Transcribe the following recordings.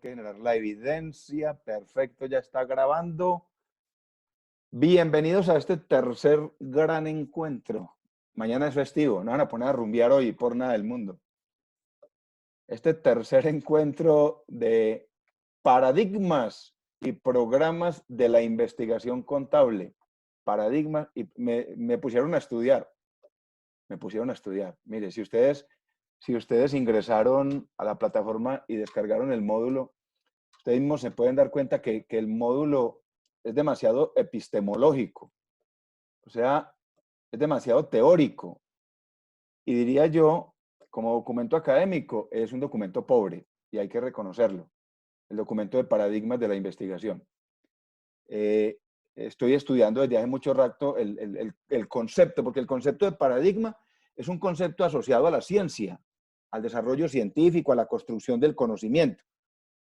que generar la evidencia. Perfecto, ya está grabando. Bienvenidos a este tercer gran encuentro. Mañana es festivo, no van a poner a rumbear hoy por nada del mundo. Este tercer encuentro de paradigmas y programas de la investigación contable. Paradigmas, y me pusieron a estudiar. Me pusieron a estudiar. Mire, si ustedes ingresaron a la plataforma y descargaron el módulo, ustedes mismos se pueden dar cuenta que el módulo es demasiado epistemológico, o sea, es demasiado teórico. Y diría yo, como documento académico, es un documento pobre, y hay que reconocerlo, el documento de paradigmas de la investigación. Estoy estudiando desde hace mucho rato el concepto, porque el concepto de paradigma es un concepto asociado a la ciencia, al desarrollo científico, a la construcción del conocimiento.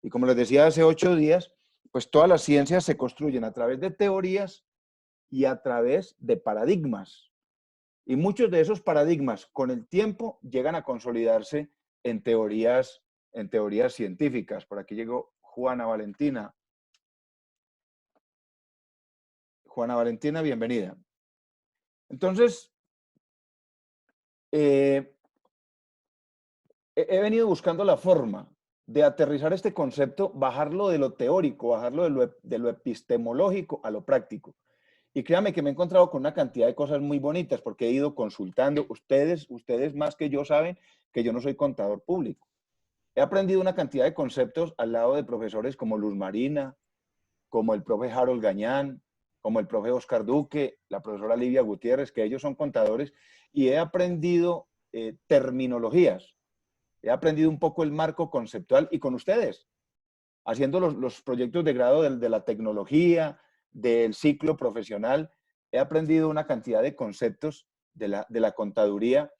Y como les decía hace 8 días, pues todas las ciencias se construyen a través de teorías y a través de paradigmas. Y muchos de esos paradigmas con el tiempo llegan a consolidarse en teorías científicas. Por aquí llegó Juana Valentina. Juana Valentina, bienvenida. Entonces, he venido buscando la forma de aterrizar este concepto, bajarlo de lo teórico, bajarlo de lo epistemológico a lo práctico. Y créanme que me he encontrado con una cantidad de cosas muy bonitas porque he ido consultando. Ustedes más que yo saben que yo no soy contador público. He aprendido una cantidad de conceptos al lado de profesores como Luz Marina, como el profe Harold Gañán, como el profe Oscar Duque, la profesora Livia Gutiérrez, que ellos son contadores, y he aprendido terminologías. He aprendido un poco el marco conceptual y con ustedes, haciendo los proyectos de grado de la tecnología, del ciclo profesional, he aprendido una cantidad de conceptos de la contaduría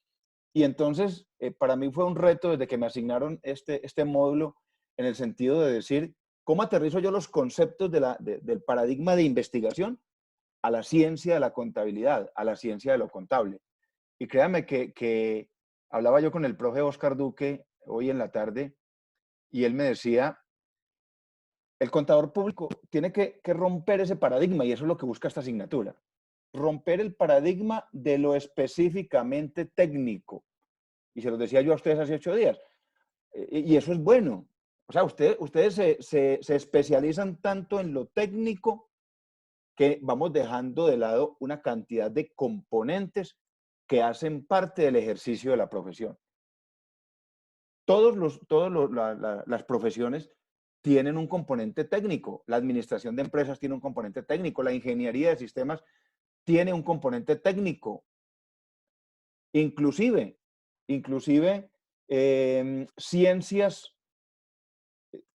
y entonces para mí fue un reto desde que me asignaron este módulo en el sentido de decir, ¿cómo aterrizo yo los conceptos del paradigma de investigación a la ciencia de la contabilidad, a la ciencia de lo contable? Y créanme que hablaba yo con el profe Oscar Duque hoy en la tarde y él me decía, el contador público tiene que romper ese paradigma y eso es lo que busca esta asignatura. Romper el paradigma de lo específicamente técnico. Y se lo decía yo a ustedes hace 8 días. Y eso es bueno. O sea, ustedes se especializan tanto en lo técnico que vamos dejando de lado una cantidad de componentes que hacen parte del ejercicio de la profesión. Las profesiones tienen un componente técnico. La administración de empresas tiene un componente técnico. La ingeniería de sistemas tiene un componente técnico. Inclusive ciencias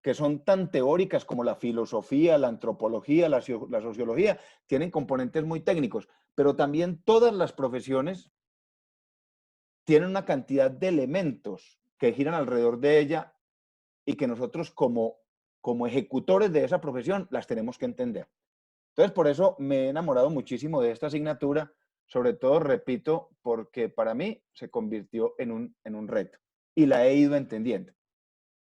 que son tan teóricas como la filosofía, la antropología, la sociología, tienen componentes muy técnicos. Pero también todas las profesiones tienen una cantidad de elementos que giran alrededor de ella y que nosotros como ejecutores de esa profesión las tenemos que entender. Entonces, por eso me he enamorado muchísimo de esta asignatura, sobre todo, repito, porque para mí se convirtió en un reto y la he ido entendiendo.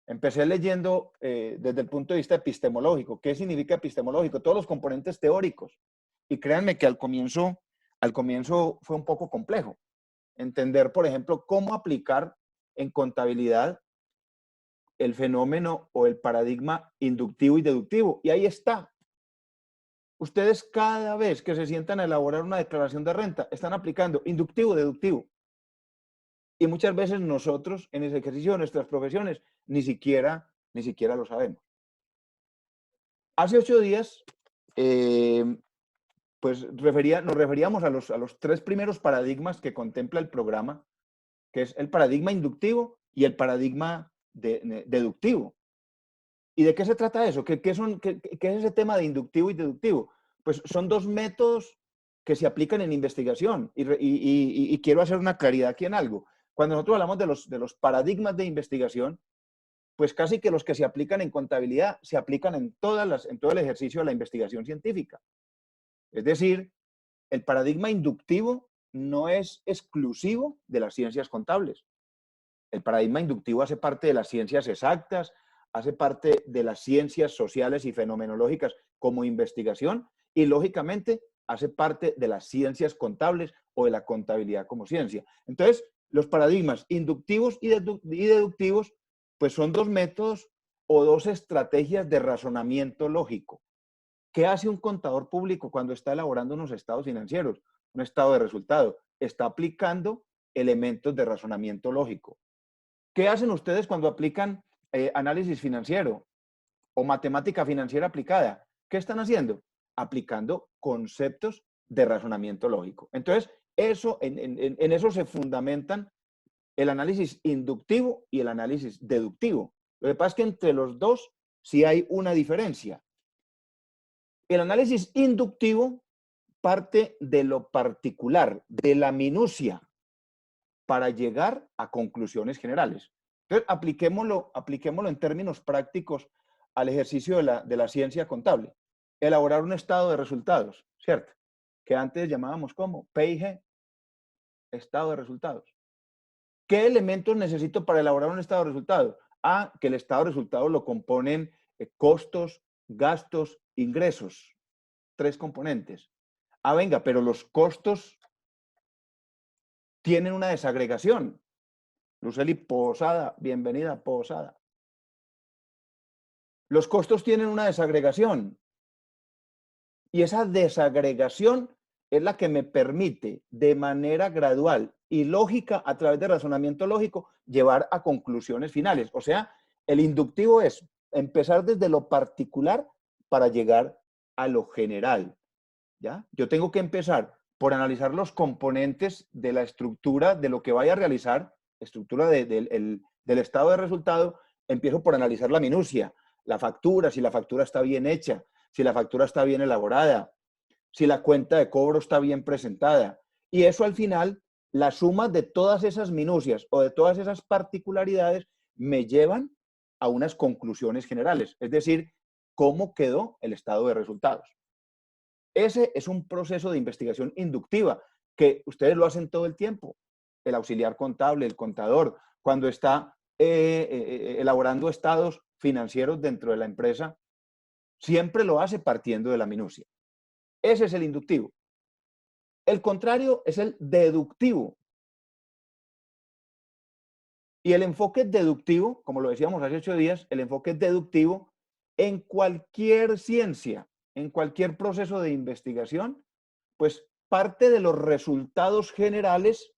Empecé leyendo desde el punto de vista epistemológico. ¿Qué significa epistemológico? Todos los componentes teóricos. Y créanme que al comienzo fue un poco complejo. Entender, por ejemplo, cómo aplicar en contabilidad el fenómeno o el paradigma inductivo y deductivo. Y ahí está. Ustedes cada vez que se sientan a elaborar una declaración de renta, están aplicando inductivo, deductivo. Y muchas veces nosotros, en ese ejercicio de nuestras profesiones, ni siquiera lo sabemos. Hace 8 días, pues nos referíamos a los 3 primeros paradigmas que contempla el programa, que es el paradigma inductivo y el paradigma deductivo. ¿Y de qué se trata eso? ¿Qué es ese tema de inductivo y deductivo? Pues son 2 métodos que se aplican en investigación. Y quiero hacer una claridad aquí en algo. Cuando nosotros hablamos de los paradigmas de investigación, pues casi que los que se aplican en contabilidad se aplican en todo el ejercicio de la investigación científica. Es decir, el paradigma inductivo no es exclusivo de las ciencias contables. El paradigma inductivo hace parte de las ciencias exactas, hace parte de las ciencias sociales y fenomenológicas como investigación y, lógicamente, hace parte de las ciencias contables o de la contabilidad como ciencia. Entonces, los paradigmas inductivos y deductivos, pues son dos métodos o dos estrategias de razonamiento lógico. ¿Qué hace un contador público cuando está elaborando unos estados financieros? Un estado de resultado. Está aplicando elementos de razonamiento lógico. ¿Qué hacen ustedes cuando aplican análisis financiero o matemática financiera aplicada? ¿Qué están haciendo? Aplicando conceptos de razonamiento lógico. Entonces, en eso se fundamentan el análisis inductivo y el análisis deductivo. Lo que pasa es que entre los dos sí hay una diferencia. El análisis inductivo parte de lo particular, de la minucia, para llegar a conclusiones generales. Entonces, apliquémoslo en términos prácticos al ejercicio de la ciencia contable. Elaborar un estado de resultados, ¿cierto? Que antes llamábamos como PIG, estado de resultados. ¿Qué elementos necesito para elaborar un estado de resultados? Que el estado de resultados lo componen costos, gastos, ingresos. 3 componentes. Venga, pero los costos tienen una desagregación. Luceli Posada, bienvenida Posada. Los costos tienen una desagregación. Y esa desagregación es la que me permite de manera gradual y lógica, a través de razonamiento lógico, llevar a conclusiones finales. O sea, el inductivo es empezar desde lo particular para llegar a lo general. ¿Ya? Yo tengo que empezar por analizar los componentes de la estructura de lo que vaya a realizar, estructura del estado de resultado. Empiezo por analizar la minucia, la factura, si la factura está bien hecha, si la factura está bien elaborada, si la cuenta de cobro está bien presentada. Y eso al final, la suma de todas esas minucias o de todas esas particularidades me llevan a unas conclusiones generales, es decir, cómo quedó el estado de resultados. Ese es un proceso de investigación inductiva que ustedes lo hacen todo el tiempo. El auxiliar contable, el contador, cuando está elaborando estados financieros dentro de la empresa, siempre lo hace partiendo de la minucia. Ese es el inductivo. El contrario es el deductivo. Y el enfoque deductivo, como lo decíamos hace 8 días, el enfoque deductivo en cualquier ciencia, en cualquier proceso de investigación, pues parte de los resultados generales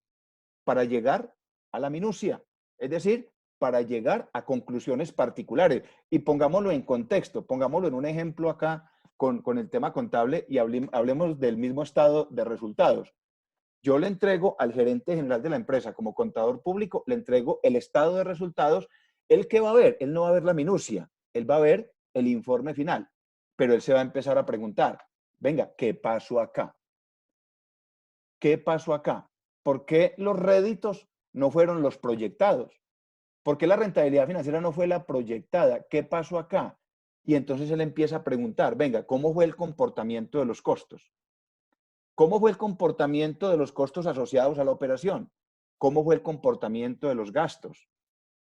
para llegar a la minucia, es decir, para llegar a conclusiones particulares. Y pongámoslo en contexto, pongámoslo en un ejemplo acá con el tema contable y hablemos del mismo estado de resultados. Yo le entrego al gerente general de la empresa, como contador público, le entrego el estado de resultados. ¿Él qué va a ver? Él no va a ver la minucia, él va a ver el informe final, pero él se va a empezar a preguntar, venga, ¿qué pasó acá? ¿Qué pasó acá? ¿Por qué los réditos no fueron los proyectados? ¿Por qué la rentabilidad financiera no fue la proyectada? ¿Qué pasó acá? Y entonces él empieza a preguntar, venga, ¿cómo fue el comportamiento de los costos? ¿Cómo fue el comportamiento de los costos asociados a la operación? ¿Cómo fue el comportamiento de los gastos?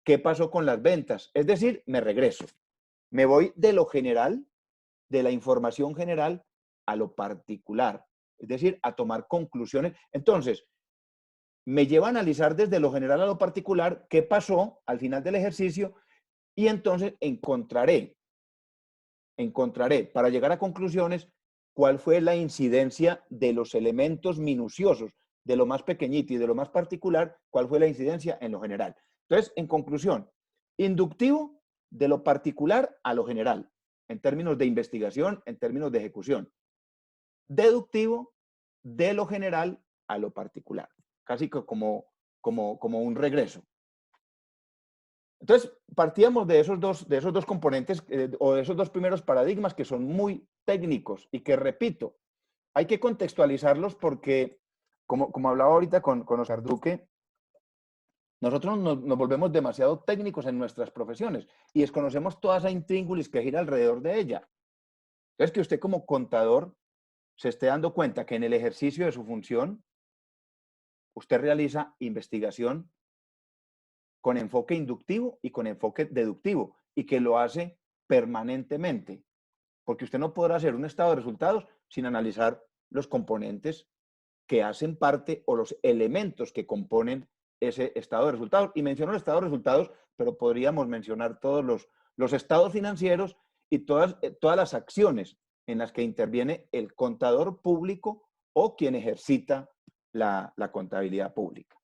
¿Qué pasó con las ventas? Es decir, me regreso. Me voy de lo general, de la información general, a lo particular. Es decir, a tomar conclusiones. Entonces, me lleva a analizar desde lo general a lo particular qué pasó al final del ejercicio y entonces encontraré para llegar a conclusiones cuál fue la incidencia de los elementos minuciosos, de lo más pequeñito y de lo más particular, cuál fue la incidencia en lo general. Entonces, en conclusión, inductivo de lo particular a lo general, en términos de investigación, en términos de ejecución. Deductivo de lo general a lo particular, casi como un regreso. Entonces, partíamos de esos dos componentes o de esos dos primeros paradigmas que son muy técnicos y que, repito, hay que contextualizarlos porque, como hablaba ahorita con Oscar Duque, nosotros nos volvemos demasiado técnicos en nuestras profesiones y desconocemos toda esa intríngulis que gira alrededor de ella. Entonces, que usted como contador se esté dando cuenta que en el ejercicio de su función, usted realiza investigación con enfoque inductivo y con enfoque deductivo. y que lo hace permanentemente, porque usted no podrá hacer un estado de resultados sin analizar los componentes que hacen parte o los elementos que componen ese estado de resultados. Y menciono el estado de resultados, pero podríamos mencionar todos los estados financieros y todas las acciones en las que interviene el contador público o quien ejercita la contabilidad pública.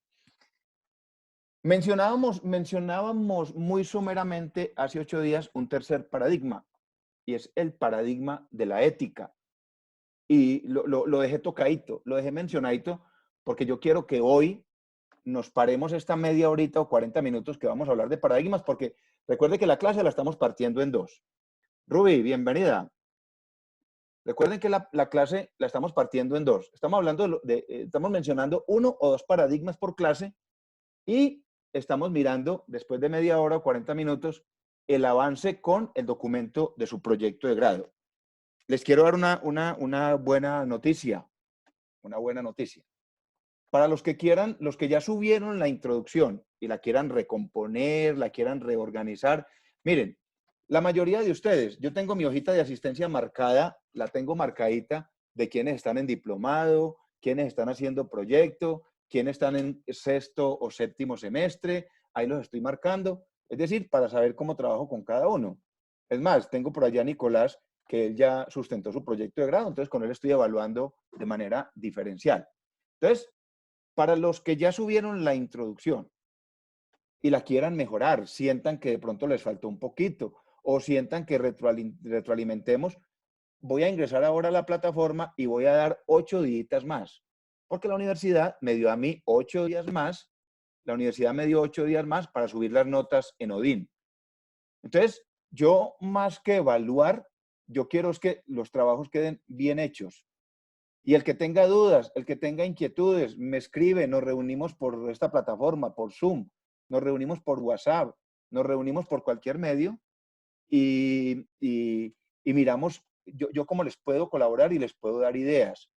Mencionábamos muy someramente hace 8 días un tercer paradigma, y es el paradigma de la ética. Y lo dejé tocadito, lo dejé mencionadito, porque yo quiero que hoy nos paremos esta media horita o 40 minutos que vamos a hablar de paradigmas, porque recuerde que la clase la estamos partiendo en dos. Ruby, bienvenida. Recuerden que la clase la estamos partiendo en dos. Estamos hablando estamos mencionando 1 o 2 paradigmas por clase y estamos mirando, después de media hora o 40 minutos, el avance con el documento de su proyecto de grado. Les quiero dar una buena noticia. Una buena noticia. Para los que quieran, los que ya subieron la introducción y la quieran recomponer, la quieran reorganizar, miren, la mayoría de ustedes, yo tengo mi hojita de asistencia marcada, la tengo marcadita de quienes están en diplomado, quienes están haciendo proyecto, quienes están en sexto o séptimo semestre, ahí los estoy marcando, es decir, para saber cómo trabajo con cada uno. Es más, tengo por allá a Nicolás, que él ya sustentó su proyecto de grado, entonces con él estoy evaluando de manera diferencial. Entonces, para los que ya subieron la introducción y la quieran mejorar, sientan que de pronto les faltó un poquito o sientan que retroalimentemos, voy a ingresar ahora a la plataforma y voy a dar 8 días más, porque la universidad me dio a mí 8 días más, la universidad me dio 8 días más para subir las notas en Odin. Entonces, yo más que evaluar, yo quiero es que los trabajos queden bien hechos. Y el que tenga dudas, el que tenga inquietudes, me escribe, nos reunimos por esta plataforma, por Zoom, nos reunimos por WhatsApp, nos reunimos por cualquier medio y miramos yo cómo les puedo colaborar y les puedo dar ideas.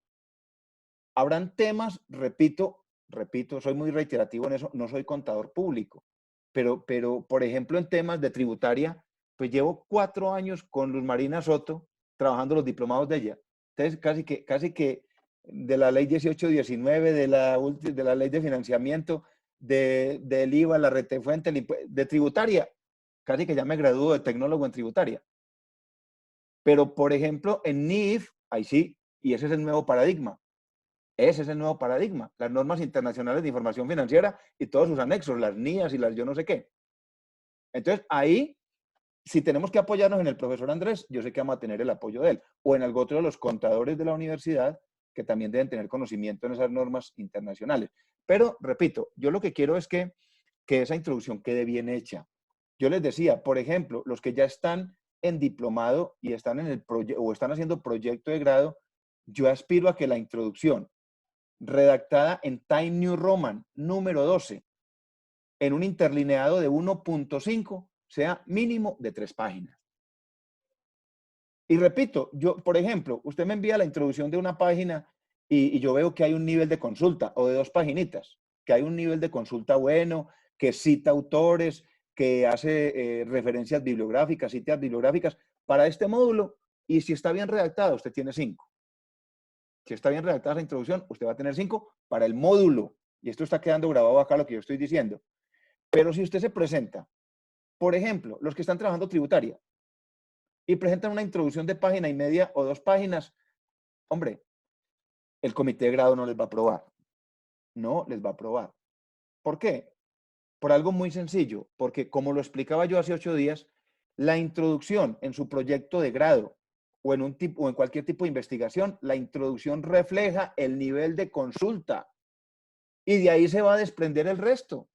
Habrán temas, repito, soy muy reiterativo en eso, no soy contador público, pero por ejemplo, en temas de tributaria, pues llevo 4 años con Luz Marina Soto trabajando los diplomados de ella. Entonces, casi que de la ley 1819, de la ley de financiamiento, del IVA, la retefuente, de tributaria, casi que ya me gradúo de tecnólogo en tributaria. Pero, por ejemplo, en NIF, ahí sí, y ese es el nuevo paradigma. Ese es el nuevo paradigma, las normas internacionales de información financiera y todos sus anexos, las NIAs y las yo no sé qué. Entonces, ahí, si tenemos que apoyarnos en el profesor Andrés, yo sé que vamos a tener el apoyo de él, o en algo otro de los contadores de la universidad, que también deben tener conocimiento en esas normas internacionales. Pero, repito, yo lo que quiero es que esa introducción quede bien hecha. Yo les decía, por ejemplo, los que ya están en diplomado y están en el o están haciendo proyecto de grado, yo aspiro a que la introducción redactada en Time New Roman número 12, en un interlineado de 1.5, sea mínimo de 3 páginas. Y repito, yo, por ejemplo, usted me envía la introducción de una página y yo veo que hay un nivel de consulta, o de 2 paginitas, que hay un nivel de consulta bueno, que cita autores, que hace referencias bibliográficas, citas bibliográficas para este módulo, y si está bien redactada, usted tiene 5. Si está bien redactada esa introducción, usted va a tener 5 para el módulo. Y esto está quedando grabado acá lo que yo estoy diciendo. Pero si usted se presenta, por ejemplo, los que están trabajando tributaria y presentan una introducción de página y media o 2 páginas, hombre, el comité de grado no les va a aprobar. No les va a aprobar. ¿Por qué? Por algo muy sencillo. Porque como lo explicaba yo hace 8 días, la introducción en su proyecto de grado o en cualquier tipo de investigación, la introducción refleja el nivel de consulta. Y de ahí se va a desprender el resto.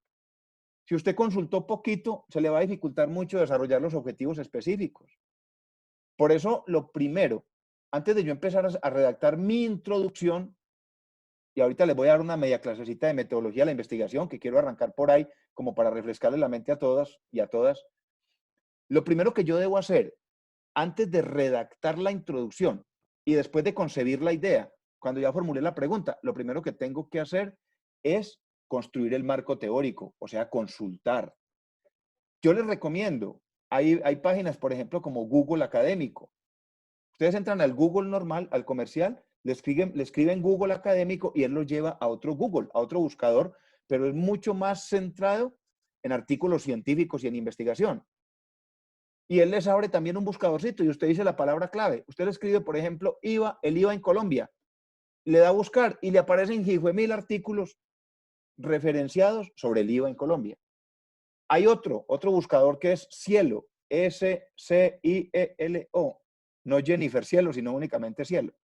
Si usted consultó poquito, se le va a dificultar mucho desarrollar los objetivos específicos. Por eso, lo primero, antes de yo empezar a redactar mi introducción, y ahorita les voy a dar una media clasecita de metodología de la investigación que quiero arrancar por ahí como para refrescarle la mente a todas y a todas. Lo primero que yo debo hacer antes de redactar la introducción y después de concebir la idea, cuando ya formulé la pregunta, lo primero que tengo que hacer es construir el marco teórico, o sea, consultar. Yo les recomiendo Hay páginas, por ejemplo, como Google Académico. Ustedes entran al Google normal, al comercial, le escriben Google Académico y él los lleva a otro Google, a otro buscador, pero es mucho más centrado en artículos científicos y en investigación. Y él les abre también un buscadorcito y usted dice la palabra clave. Usted le escribe, por ejemplo, el IVA en Colombia. Le da a buscar y le aparecen 1000 artículos referenciados sobre el IVA en Colombia. Hay otro buscador que es Cielo, S-C-I-E-L-O. No Jennifer Cielo, sino únicamente Cielo.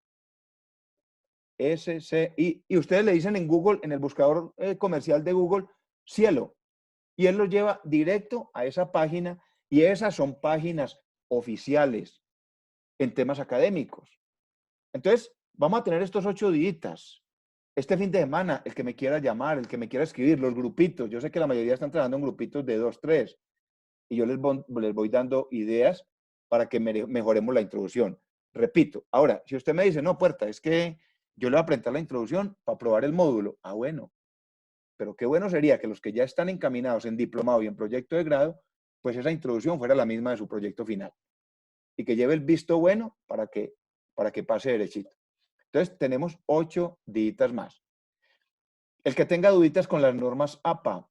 S-C-I. Y ustedes le dicen en Google, en el buscador comercial de Google, Cielo. Y él los lleva directo a esa página y esas son páginas oficiales en temas académicos. Entonces, vamos a tener estos 8 días. Este fin de semana, el que me quiera llamar, el que me quiera escribir, los grupitos. Yo sé que la mayoría están trabajando en grupitos de 2, 3. Y yo les voy dando ideas para que mejoremos la introducción. Repito, ahora, si usted me dice, no, Puerta, es que yo le voy a presentar la introducción para probar el módulo. Ah, bueno. Pero qué bueno sería que los que ya están encaminados en diplomado y en proyecto de grado, pues esa introducción fuera la misma de su proyecto final. Y que lleve el visto bueno para que pase derechito. Entonces, tenemos 8 días más. El que tenga duditas con las normas APA,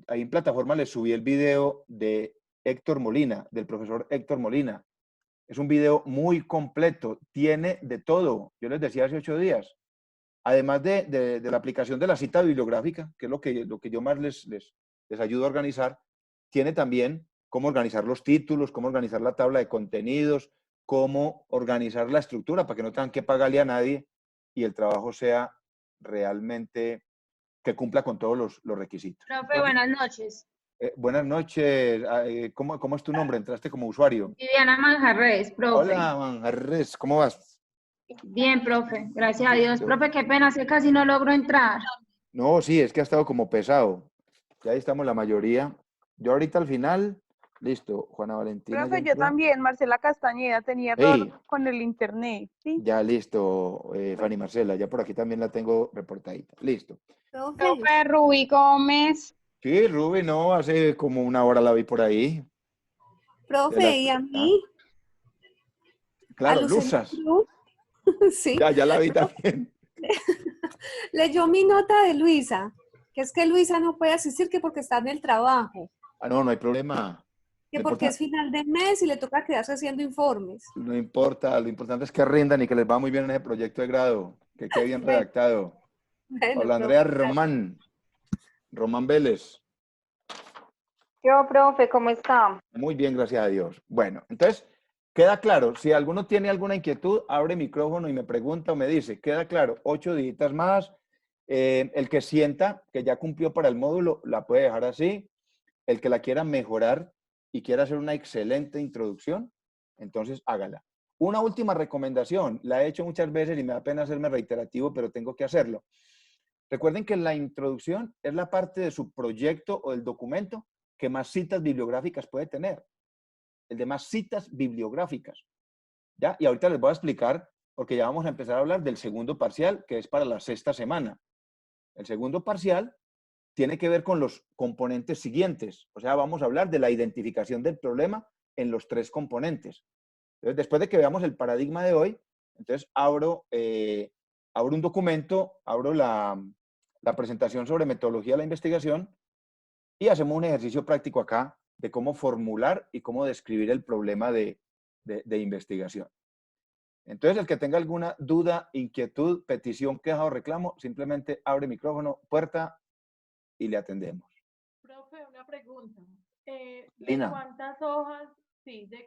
ahí en plataforma les subí el video de Héctor Molina, del profesor Héctor Molina. Es un video muy completo, tiene de todo. Yo les decía hace 8 días. Además de la aplicación de la cita bibliográfica, que es lo que yo más les ayudo a organizar, tiene también cómo organizar los títulos, cómo organizar la tabla de contenidos, cómo organizar la estructura para que no tengan que pagarle a nadie y el trabajo sea realmente que cumpla con todos los requisitos. Profe, Entonces, buenas noches. buenas noches. ¿Cómo es tu nombre? Entraste como usuario. Viviana Manjarres, profe. Hola, Manjarres, ¿cómo vas? Bien, profe, gracias a Dios. Profe, qué pena, es que casi no logro entrar. No, sí, es que ha estado como pesado. Ya ahí estamos la mayoría. Yo ahorita al final, listo, Juana Valentina ya Profe, yo entró. también, Marcela Castañeda, tenía error Hey, con el internet, ¿sí? ya listo, Fanny Marcela, ya por aquí también la tengo reportadita. Listo. Profe Rubí Gómez. Sí, Ruby, no, hace como una hora la vi por ahí. Profe, ¿y a mí? ¿A Claro, Lucena Luzas. Cruz? Sí. Ya la vi también. Leyó mi nota de Luisa, que es que Luisa no puede asistir que porque está en el trabajo, Ah, no, no hay problema. que No porque importa, es final de mes y le toca quedarse haciendo informes. no importa, lo importante es que rindan y que les va muy bien en ese proyecto de grado, que quede bien Bueno, redactado. bueno, Paula Andrea profe. Román Vélez. Yo, profe, ¿cómo está? Muy bien, gracias a Dios. Bueno, entonces, queda claro, si alguno tiene alguna inquietud, abre micrófono y me pregunta o me dice, queda claro, 8 días más. El que sienta que ya cumplió para el módulo, la puede dejar así. El que la quiera mejorar y quiera hacer una excelente introducción, entonces hágala. Una última recomendación, la he hecho muchas veces y me da pena hacerme reiterativo, pero tengo que hacerlo. Recuerden que la introducción es la parte de su proyecto o del documento que más citas bibliográficas puede tener. El de más citas bibliográficas. ¿Ya? Y ahorita les voy a explicar, porque ya vamos a empezar a hablar del segundo parcial, que es para la 6ª semana. El segundo parcial tiene que ver con los componentes siguientes. O sea, vamos a hablar de la identificación del problema en los 3 componentes. Entonces, después de que veamos el paradigma de hoy, entonces abro un documento, abro la presentación sobre metodología de la investigación y hacemos un ejercicio práctico acá de cómo formular y cómo describir el problema de investigación. Entonces, el que tenga alguna duda, inquietud, petición, queja o reclamo, simplemente abre micrófono, puerta y le atendemos. Profe, una pregunta. Lina. ¿De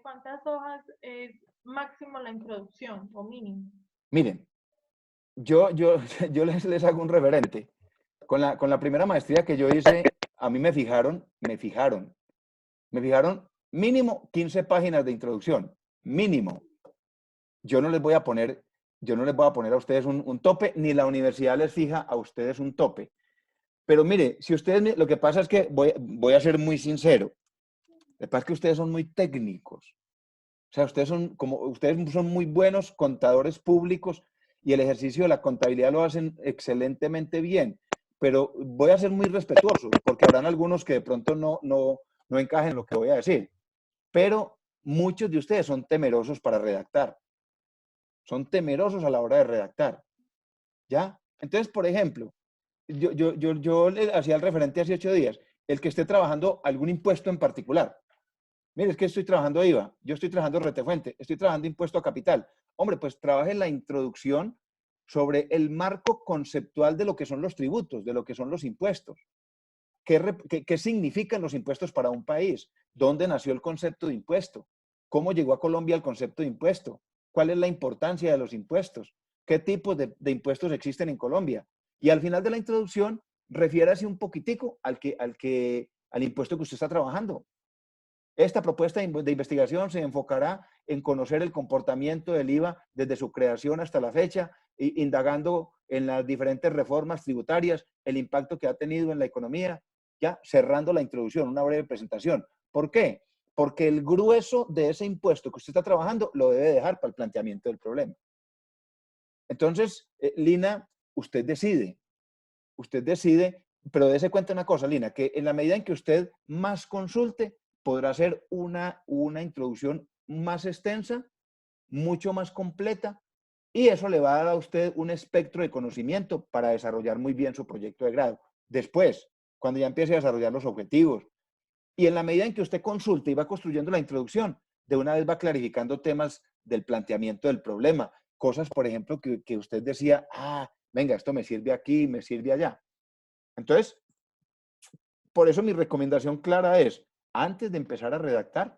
cuántas hojas es máximo la introducción o mínimo? Miren, yo les hago un referente. Con la primera maestría que yo hice, a mí me fijaron mínimo 15 páginas de introducción, mínimo. Yo no les voy a poner a ustedes un tope, ni la universidad les fija a ustedes un tope. Pero mire, si ustedes, lo que pasa es que voy a ser muy sincero. Lo que pasa es que ustedes son muy técnicos. O sea, ustedes son muy buenos contadores públicos y el ejercicio de la contabilidad lo hacen excelentemente bien. Pero voy a ser muy respetuoso porque habrán algunos que de pronto no encajen en lo que voy a decir. pero muchos de ustedes son temerosos para redactar. Son temerosos a la hora de redactar. ¿Ya? Entonces, por ejemplo, yo le hacía el referente hace 8 días, el que esté trabajando algún impuesto en particular. Mire, es que estoy trabajando IVA, yo estoy trabajando retefuente, estoy trabajando impuesto a capital. Hombre, pues trabaje en la introducción sobre el marco conceptual de lo que son los tributos, de lo que son los impuestos. ¿Qué significan los impuestos para un país? ¿Dónde nació el concepto de impuesto? ¿Cómo llegó a Colombia el concepto de impuesto? ¿Cuál es la importancia de los impuestos? ¿Qué tipos de impuestos existen en Colombia? Y al final de la introducción, refiérase un poquitico al impuesto que usted está trabajando. Esta propuesta de investigación se enfocará en conocer el comportamiento del IVA desde su creación hasta la fecha, indagando en las diferentes reformas tributarias, el impacto que ha tenido en la economía, ya cerrando la introducción, una breve presentación. ¿Por qué? Porque el grueso de ese impuesto que usted está trabajando lo debe dejar para el planteamiento del problema. Entonces, Lina, usted decide, pero dése cuenta una cosa, Lina, que en la medida en que usted más consulte, podrá hacer una introducción más extensa, mucho más completa, y eso le va a dar a usted un espectro de conocimiento para desarrollar muy bien su proyecto de grado. Después, cuando ya empiece a desarrollar los objetivos, y en la medida en que usted consulte y va construyendo la introducción, de una vez va clarificando temas del planteamiento del problema, cosas, por ejemplo, que usted decía, venga, esto me sirve aquí, me sirve allá. Entonces, por eso mi recomendación clara es, antes de empezar a redactar,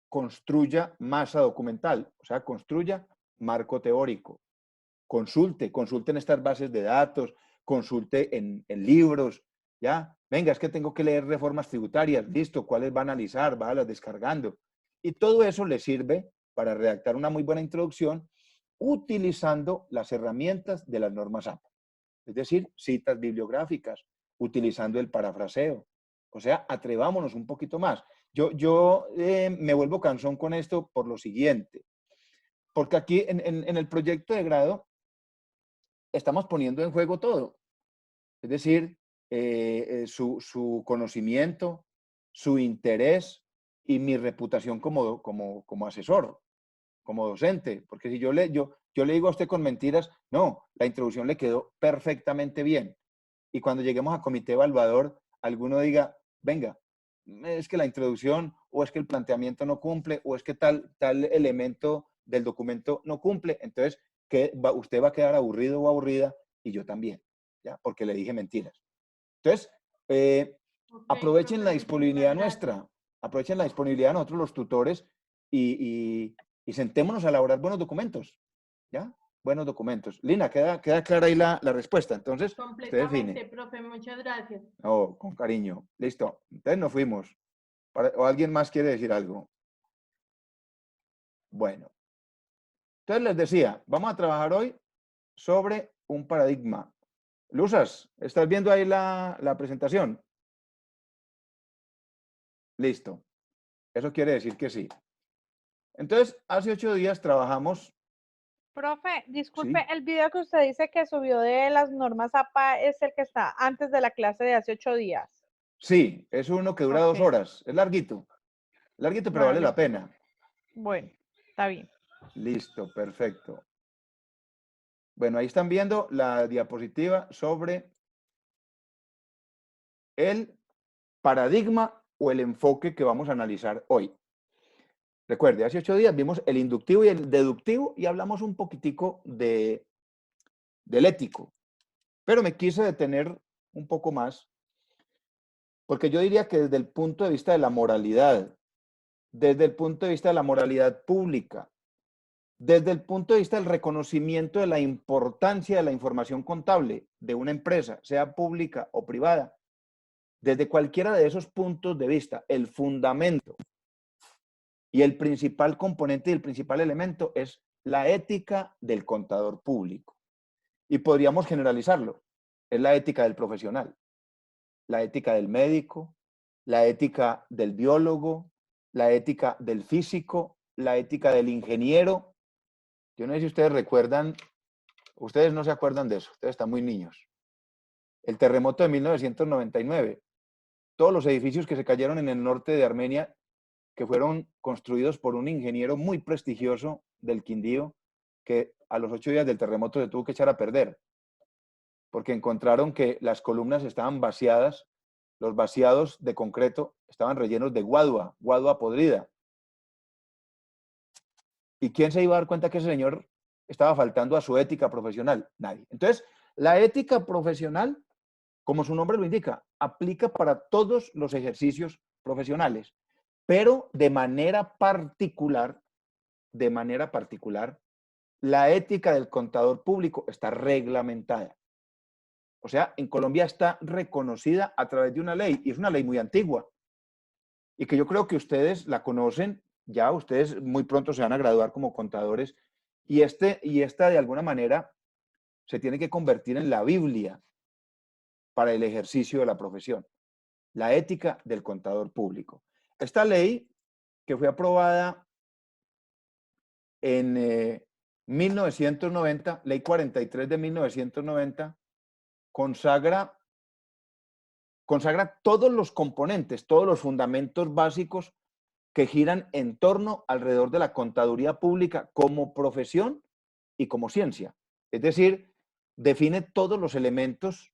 construya masa documental, o sea, construya marco teórico. Consulte en estas bases de datos, consulte en libros, ¿ya? Venga, es que tengo que leer reformas tributarias, listo, ¿cuáles va a analizar? Váyalas descargando. Y todo eso le sirve para redactar una muy buena introducción utilizando las herramientas de las normas APA. Es decir, citas bibliográficas, utilizando el parafraseo. O sea, atrevámonos un poquito más. Yo me vuelvo cansón con esto por lo siguiente. Porque aquí en el proyecto de grado estamos poniendo en juego todo. Es decir, su conocimiento, su interés y mi reputación como asesor, como docente. Porque si yo le digo a usted con mentiras, no, la introducción le quedó perfectamente bien. Y cuando lleguemos a comité evaluador, alguno diga, venga, es que la introducción o es que el planteamiento no cumple o es que tal elemento del documento no cumple, entonces usted va a quedar aburrido o aburrida y yo también, ¿ya? Porque le dije mentiras. Entonces, aprovechen la disponibilidad nuestra, aprovechen la disponibilidad de nosotros los tutores y sentémonos a elaborar buenos documentos, ¿ya? Buenos documentos. Lina, queda clara ahí la respuesta. Entonces, usted define. Completamente, profe, muchas gracias. Oh, con cariño. Listo. Entonces nos fuimos. ¿O alguien más quiere decir algo? Bueno. Entonces les decía, vamos a trabajar hoy sobre un paradigma. Luzas, ¿estás viendo ahí la presentación? Listo. Eso quiere decir que sí. Entonces, hace 8 días trabajamos. Profe, disculpe, Sí. el video que usted dice que subió de las normas APA es el que está antes de la clase de hace 8 días. Sí, es uno que dura 2 Ok. horas. Es larguito. Larguito, pero Bueno, vale la listo. pena. Bueno, está bien. Listo, perfecto. Bueno, ahí están viendo la diapositiva sobre el paradigma o el enfoque que vamos a analizar hoy. Recuerde, hace 8 días vimos el inductivo y el deductivo y hablamos un poquitico del ético. Pero me quise detener un poco más porque yo diría que desde el punto de vista de la moralidad, desde el punto de vista de la moralidad pública, desde el punto de vista del reconocimiento de la importancia de la información contable de una empresa, sea pública o privada, desde cualquiera de esos puntos de vista, el fundamento y el principal componente y el principal elemento es la ética del contador público. Y podríamos generalizarlo. Es la ética del profesional, la ética del médico, la ética del biólogo, la ética del físico, la ética del ingeniero. Yo no sé si ustedes recuerdan, ustedes no se acuerdan de eso, ustedes están muy niños. El terremoto de 1999, todos los edificios que se cayeron en el norte de Armenia, que fueron construidos por un ingeniero muy prestigioso del Quindío, que a los 8 días del terremoto se tuvo que echar a perder, porque encontraron que las columnas estaban vaciadas, los vaciados de concreto estaban rellenos de guadua, guadua podrida. ¿Y quién se iba a dar cuenta que ese señor estaba faltando a su ética profesional? Nadie. Entonces, la ética profesional, como su nombre lo indica, aplica para todos los ejercicios profesionales, pero de manera particular, la ética del contador público está reglamentada. O sea, en Colombia está reconocida a través de una ley, y es una ley muy antigua, y que yo creo que ustedes la conocen, ya ustedes muy pronto se van a graduar como contadores, y esta de alguna manera se tiene que convertir en la Biblia para el ejercicio de la profesión, la ética del contador público. Esta ley, que fue aprobada en 1990, Ley 43 de 1990, consagra todos los componentes, todos los fundamentos básicos que giran en torno alrededor de la contaduría pública como profesión y como ciencia. Es decir, define todos los elementos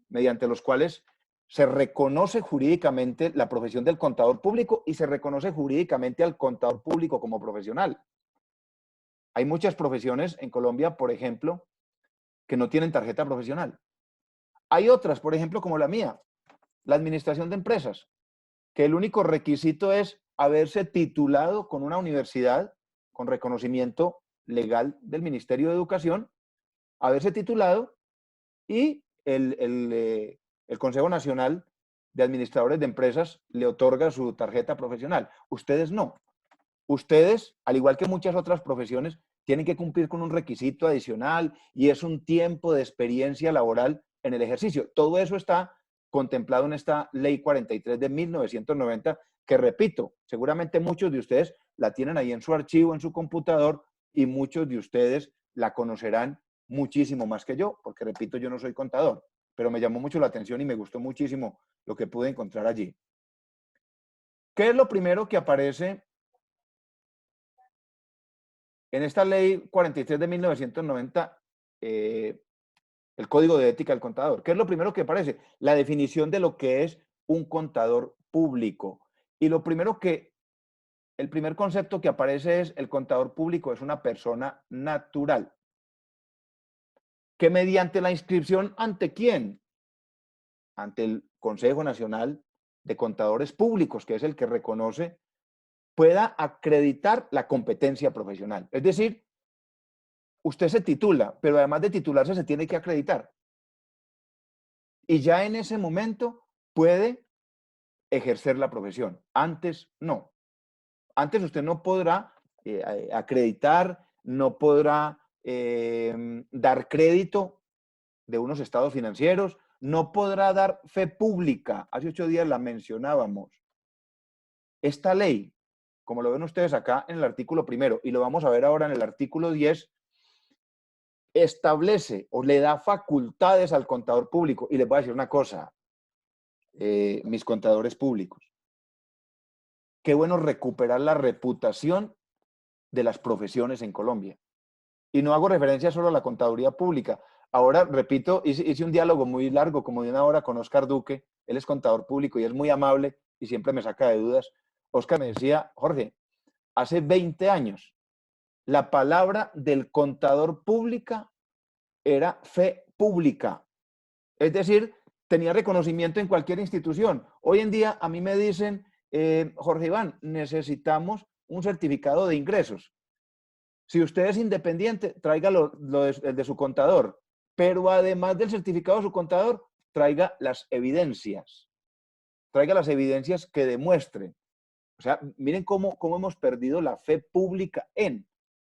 mediante los cuales se reconoce jurídicamente la profesión del contador público y se reconoce jurídicamente al contador público como profesional. Hay muchas profesiones en Colombia, por ejemplo, que no tienen tarjeta profesional. Hay otras, por ejemplo, como la mía, la administración de empresas, que el único requisito es haberse titulado con una universidad con reconocimiento legal del Ministerio de Educación, haberse titulado y el Consejo Nacional de Administradores de Empresas le otorga su tarjeta profesional. Ustedes no. Ustedes, al igual que muchas otras profesiones, tienen que cumplir con un requisito adicional y es un tiempo de experiencia laboral en el ejercicio. Todo eso está contemplado en esta Ley 43 de 1990, que repito, seguramente muchos de ustedes la tienen ahí en su archivo, en su computador, y muchos de ustedes la conocerán muchísimo más que yo, porque repito, yo no soy contador, pero me llamó mucho la atención y me gustó muchísimo lo que pude encontrar allí. ¿Qué es lo primero que aparece en esta Ley 43 de 1990? El Código de Ética del Contador. ¿Qué es lo primero que aparece? La definición de lo que es un contador público. Y el primer concepto que aparece es: el contador público es una persona natural, que mediante la inscripción, ¿ante quién? Ante el Consejo Nacional de Contadores Públicos, que es el que reconoce, pueda acreditar la competencia profesional. Es decir, usted se titula, pero además de titularse se tiene que acreditar. Y ya en ese momento puede ejercer la profesión. Antes no. Antes usted no podrá acreditar, no podrá dar crédito de unos estados financieros, no podrá dar fe pública. Hace 8 días la mencionábamos. Esta ley, como lo ven ustedes acá en el artículo 1, y lo vamos a ver ahora en el artículo 10, establece o le da facultades al contador público. Y les voy a decir una cosa, mis contadores públicos. Qué bueno recuperar la reputación de las profesiones en Colombia. Y no hago referencia solo a la contaduría pública. Ahora, repito, hice un diálogo muy largo, como de 1 hora, con Oscar Duque. Él es contador público y es muy amable y siempre me saca de dudas. Oscar me decía: Jorge, hace 20 años, la palabra del contador pública era fe pública. Es decir, tenía reconocimiento en cualquier institución. Hoy en día a mí me dicen: Jorge Iván, necesitamos un certificado de ingresos. Si usted es independiente, traiga el de su contador, pero además del certificado de su contador, traiga las evidencias. Traiga las evidencias que demuestren. O sea, miren cómo hemos perdido la fe pública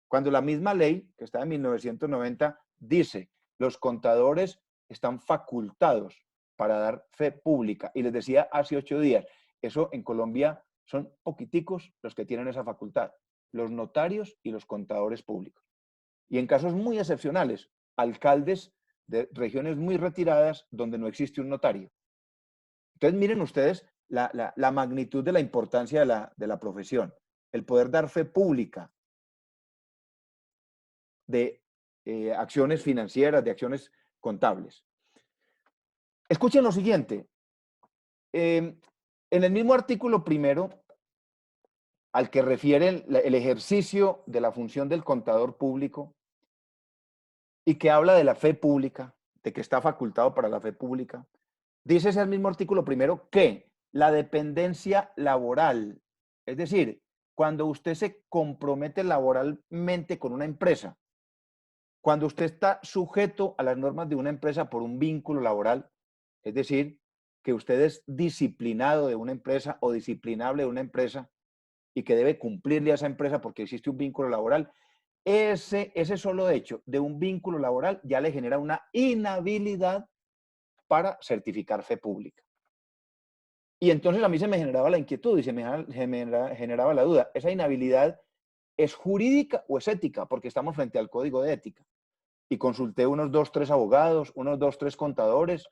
cuando la misma ley, que está en 1990, dice: los contadores están facultados para dar fe pública. Y les decía hace 8 días, eso en Colombia son poquiticos los que tienen esa facultad: los notarios y los contadores públicos. Y en casos muy excepcionales, alcaldes de regiones muy retiradas donde no existe un notario. Entonces miren ustedes la magnitud de la importancia de la profesión, el poder dar fe pública de acciones financieras, de acciones contables. Escuchen lo siguiente. En el mismo artículo primero, al que refiere el ejercicio de la función del contador público y que habla de la fe pública, de que está facultado para la fe pública, dice ese mismo artículo primero que la dependencia laboral, es decir, cuando usted se compromete laboralmente con una empresa, cuando usted está sujeto a las normas de una empresa por un vínculo laboral, es decir, que usted es disciplinado de una empresa o disciplinable de una empresa y que debe cumplirle a esa empresa porque existe un vínculo laboral, ese solo hecho de un vínculo laboral ya le genera una inhabilidad para certificar fe pública. Y entonces a mí se me generaba la inquietud y se me generaba la duda. ¿Esa inhabilidad es jurídica o es ética? Porque estamos frente al código de ética. Y consulté unos 2, 3 abogados, unos 2, 3 contadores,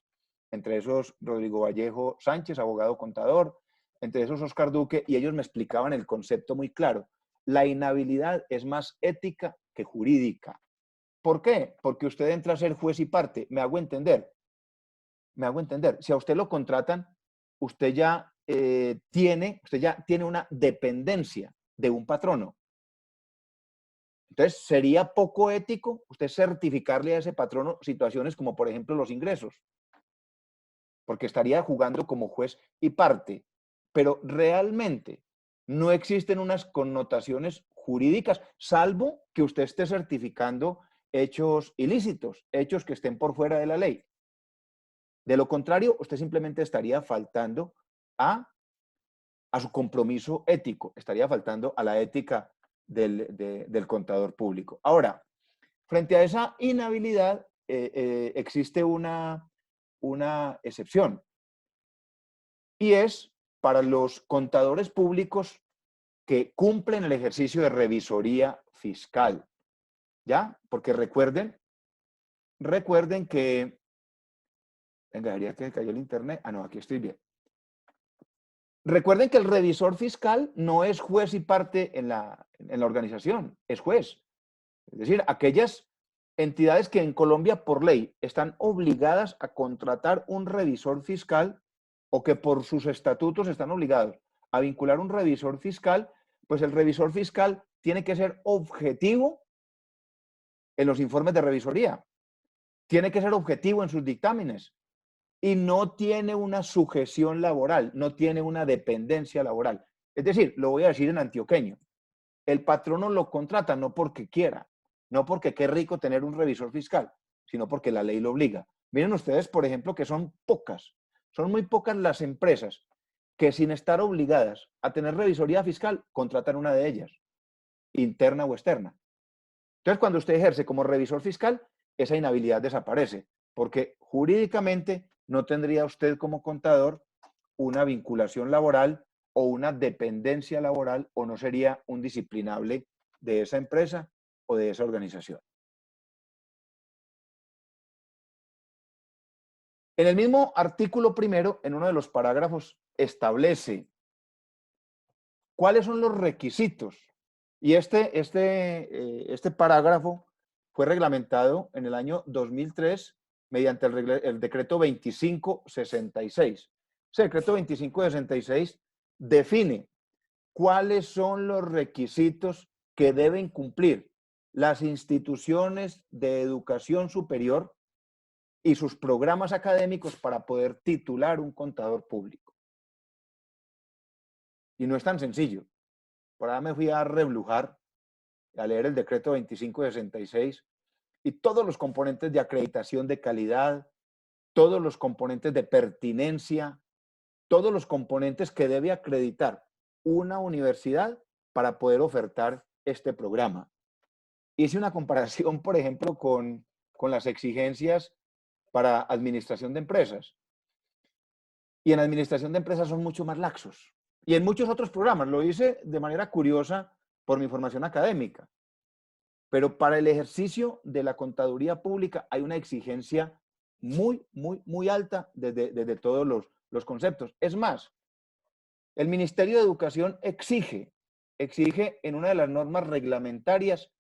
entre esos Rodrigo Vallejo Sánchez, abogado contador, entre esos Oscar Duque, y ellos me explicaban el concepto muy claro. La inhabilidad es más ética que jurídica. ¿Por qué? Porque usted entra a ser juez y parte. Me hago entender. Me hago entender. Si a usted lo contratan, usted ya tiene una dependencia de un patrono. Entonces, sería poco ético usted certificarle a ese patrono situaciones como, por ejemplo, los ingresos, porque estaría jugando como juez y parte. Pero realmente no existen unas connotaciones jurídicas, salvo que usted esté certificando hechos ilícitos, hechos que estén por fuera de la ley. De lo contrario, usted simplemente estaría faltando a su compromiso ético, estaría faltando a la ética del contador público. Ahora, frente a esa inhabilidad, existe una excepción, y es para los contadores públicos que cumplen el ejercicio de revisoría fiscal, ¿ya? Porque recuerden que... Venga, diría que cayó el internet. Ah, no, aquí estoy bien. Recuerden que el revisor fiscal no es juez y parte en la organización, es juez. Es decir, aquellas entidades que en Colombia por ley están obligadas a contratar un revisor fiscal o que por sus estatutos están obligados a vincular un revisor fiscal, pues el revisor fiscal tiene que ser objetivo en los informes de revisoría, tiene que ser objetivo en sus dictámenes y no tiene una sujeción laboral, no tiene una dependencia laboral. Es decir, lo voy a decir en antioqueño, el patrono lo contrata no porque quiera, no porque qué rico tener un revisor fiscal, sino porque la ley lo obliga. Miren ustedes, por ejemplo, que son muy pocas las empresas que sin estar obligadas a tener revisoría fiscal, contratan una de ellas, interna o externa. Entonces, cuando usted ejerce como revisor fiscal, esa inhabilidad desaparece, porque jurídicamente no tendría usted como contador una vinculación laboral o una dependencia laboral o no sería un disciplinable de esa empresa o de esa organización. En el mismo artículo primero, en uno de los parágrafos, establece cuáles son los requisitos. Y este parágrafo fue reglamentado en el año 2003 mediante el decreto 2566. Ese decreto 2566 define cuáles son los requisitos que deben cumplir las instituciones de educación superior y sus programas académicos para poder titular un contador público. Y no es tan sencillo. Por ahora me fui a reblujar, a leer el decreto 2566 y todos los componentes de acreditación de calidad, todos los componentes de pertinencia, todos los componentes que debe acreditar una universidad para poder ofertar este programa. Hice una comparación, por ejemplo, con las exigencias para administración de empresas. Y en administración de empresas son mucho más laxos. Y en muchos otros programas. Lo hice de manera curiosa por mi formación académica. Pero para el ejercicio de la contaduría pública hay una exigencia muy alta desde todos los conceptos. Es más, El Ministerio de Educación exige en una de las normas reglamentarias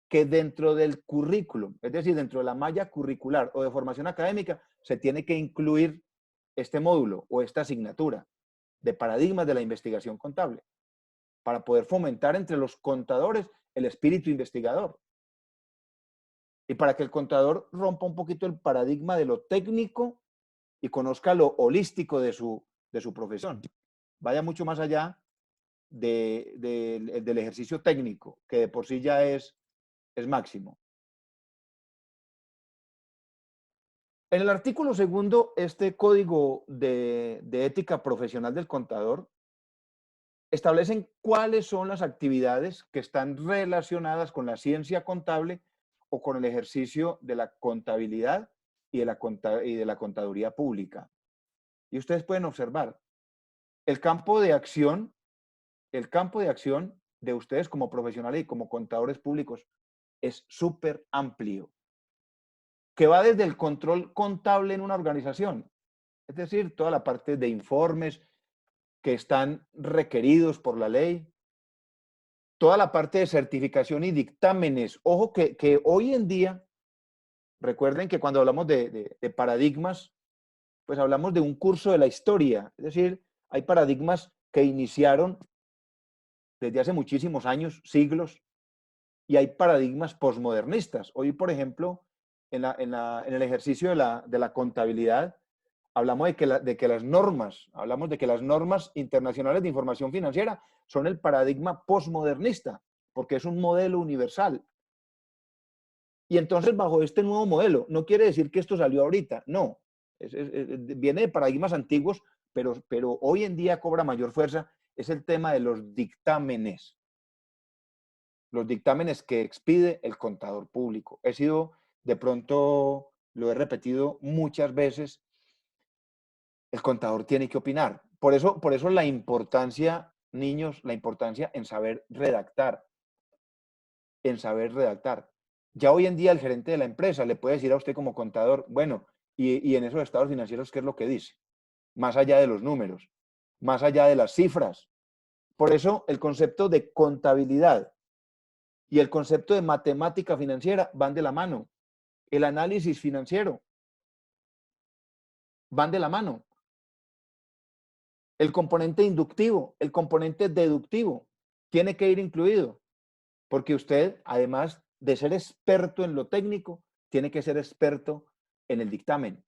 que dentro del currículum, es decir, dentro de la malla curricular o de formación académica, se tiene que incluir este módulo o esta asignatura de paradigmas de la investigación contable para poder fomentar entre los contadores el espíritu investigador y para que el contador rompa un poquito el paradigma de lo técnico y conozca lo holístico de su profesión. Vaya mucho más allá del ejercicio técnico, que de por sí ya es máximo. En el artículo segundo, este código de ética profesional del contador establecen cuáles son las actividades que están relacionadas con la ciencia contable o con el ejercicio de la contabilidad y de la contaduría pública. Y ustedes pueden observar, el campo de acción de ustedes como profesionales y como contadores públicos es súper amplio, que va desde el control contable en una organización, es decir, toda la parte de informes que están requeridos por la ley, toda la parte de certificación y dictámenes. Ojo que hoy en día, recuerden que cuando hablamos de paradigmas, pues hablamos de un curso de la historia, es decir, hay paradigmas que iniciaron desde hace muchísimos años, siglos, y hay paradigmas posmodernistas. Hoy, por ejemplo, en el ejercicio de la contabilidad, hablamos de que las normas internacionales de información financiera son el paradigma posmodernista, porque es un modelo universal. Y entonces, bajo este nuevo modelo, no quiere decir que esto salió ahorita, no. Viene de paradigmas antiguos, pero hoy en día cobra mayor fuerza, es el tema de los dictámenes. Los dictámenes que expide el contador público. De pronto, lo he repetido muchas veces, el contador tiene que opinar. Por eso la importancia, niños, la importancia en saber redactar. Ya hoy en día el gerente de la empresa le puede decir a usted como contador, bueno, y en esos estados financieros, ¿qué es lo que dice? Más allá de los números, más allá de las cifras. Por eso el concepto de contabilidad y el concepto de matemática financiera van de la mano. El análisis financiero van de la mano. El componente inductivo, el componente deductivo, tiene que ir incluido, porque usted, además de ser experto en lo técnico, tiene que ser experto en el dictamen,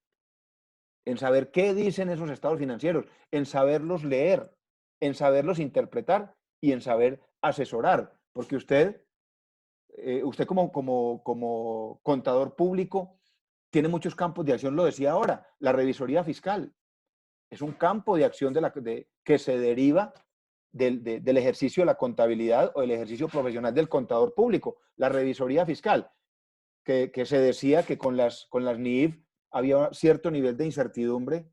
en saber qué dicen esos estados financieros, en saberlos leer, en saberlos interpretar y en saber asesorar, porque usted como contador público tiene muchos campos de acción, lo decía ahora, la revisoría fiscal es un campo de acción que se deriva del ejercicio de la contabilidad o del ejercicio profesional del contador público, la revisoría fiscal, que se decía que con las NIF había cierto nivel de incertidumbre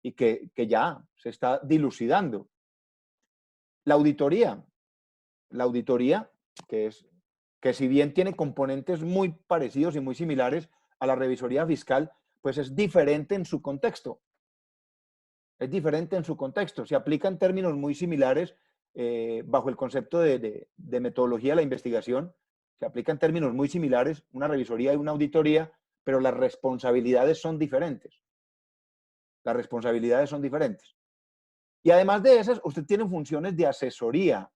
y que ya se está dilucidando. La auditoría, que si bien tiene componentes muy parecidos y muy similares a la revisoría fiscal, pues es diferente en su contexto. Es diferente en su contexto. Se aplica en términos muy similares bajo el concepto de metodología de la investigación. Se aplica en términos muy similares una revisoría y una auditoría, pero las responsabilidades son diferentes. Las responsabilidades son diferentes. Y además de esas, usted tiene funciones de asesoría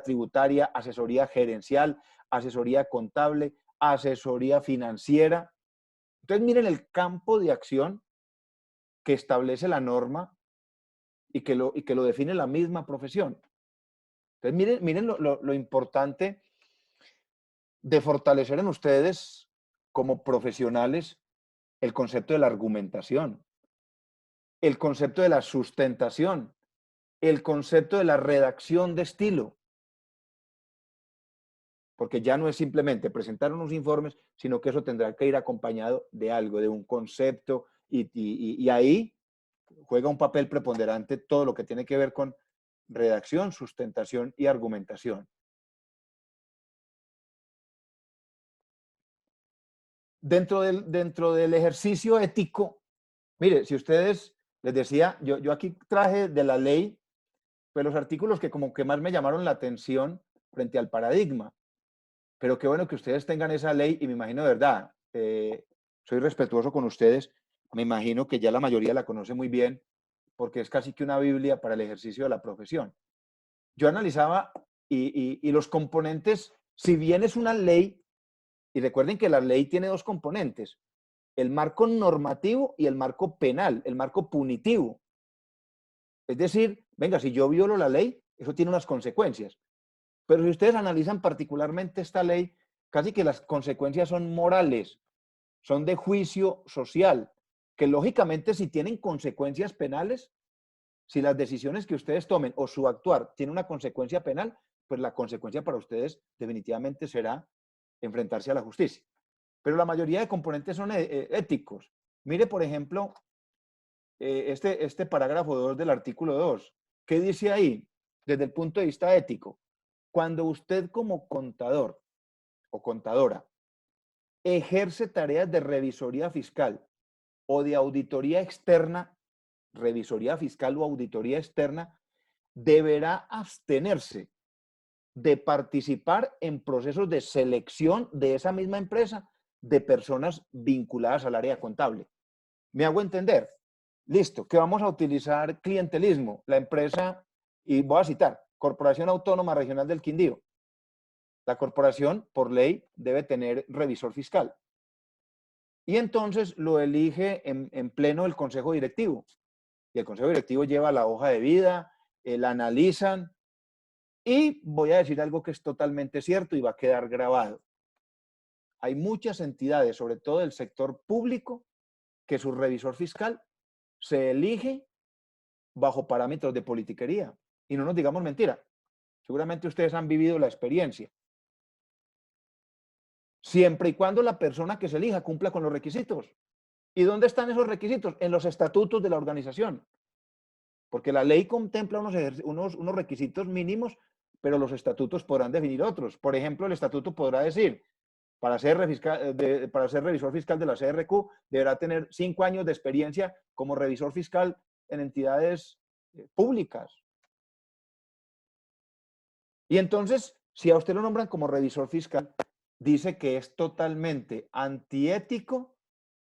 tributaria, asesoría gerencial, asesoría contable, asesoría financiera. Entonces, miren el campo de acción que establece la norma y que lo define la misma profesión. Entonces, miren lo importante de fortalecer en ustedes como profesionales el concepto de la argumentación, el concepto de la sustentación, el concepto de la redacción de estilo. Porque ya no es simplemente presentar unos informes, sino que eso tendrá que ir acompañado de algo, de un concepto, y ahí juega un papel preponderante todo lo que tiene que ver con redacción, sustentación y argumentación. Dentro del ejercicio ético, mire, si ustedes Les decía, yo aquí traje de la ley, pues los artículos que como que más me llamaron la atención frente al paradigma. Pero qué bueno que ustedes tengan esa ley y me imagino, de verdad, soy respetuoso con ustedes, me imagino que ya la mayoría la conoce muy bien porque es casi que una Biblia para el ejercicio de la profesión. Yo analizaba y los componentes, si bien es una ley, y recuerden que la ley tiene dos componentes, el marco normativo y el marco penal, el marco punitivo. Es decir, venga, si yo violo la ley, eso tiene unas consecuencias. Pero si ustedes analizan particularmente esta ley, casi que las consecuencias son morales, son de juicio social, que lógicamente si tienen consecuencias penales, si las decisiones que ustedes tomen o su actuar tiene una consecuencia penal, pues la consecuencia para ustedes definitivamente será enfrentarse a la justicia. Pero la mayoría de componentes son éticos. Mire, por ejemplo, este parágrafo 2 del artículo 2. ¿Qué dice ahí? Desde el punto de vista ético, cuando usted como contador o contadora ejerce tareas de revisoría fiscal o de auditoría externa, revisoría fiscal o auditoría externa, deberá abstenerse de participar en procesos de selección de esa misma empresa de personas vinculadas al área contable. ¿Me hago entender? Listo, que vamos a utilizar clientelismo, la empresa, y voy a citar, Corporación Autónoma Regional del Quindío. La corporación, por ley, debe tener revisor fiscal. Y entonces lo elige en pleno el consejo directivo. Y el consejo directivo lleva la hoja de vida, la analizan, y voy a decir algo que es totalmente cierto y va a quedar grabado. Hay muchas entidades, sobre todo del sector público, que su revisor fiscal se elige bajo parámetros de politiquería. Y no nos digamos mentira. Seguramente ustedes han vivido la experiencia. Siempre y cuando la persona que se elija cumpla con los requisitos. ¿Y dónde están esos requisitos? En los estatutos de la organización. Porque la ley contempla unos requisitos mínimos, pero los estatutos podrán definir otros. Por ejemplo, el estatuto podrá decir, para ser revisor fiscal de la CRQ, deberá tener 5 años de experiencia como revisor fiscal en entidades públicas. Y entonces, si a usted lo nombran como revisor fiscal, dice que es totalmente antiético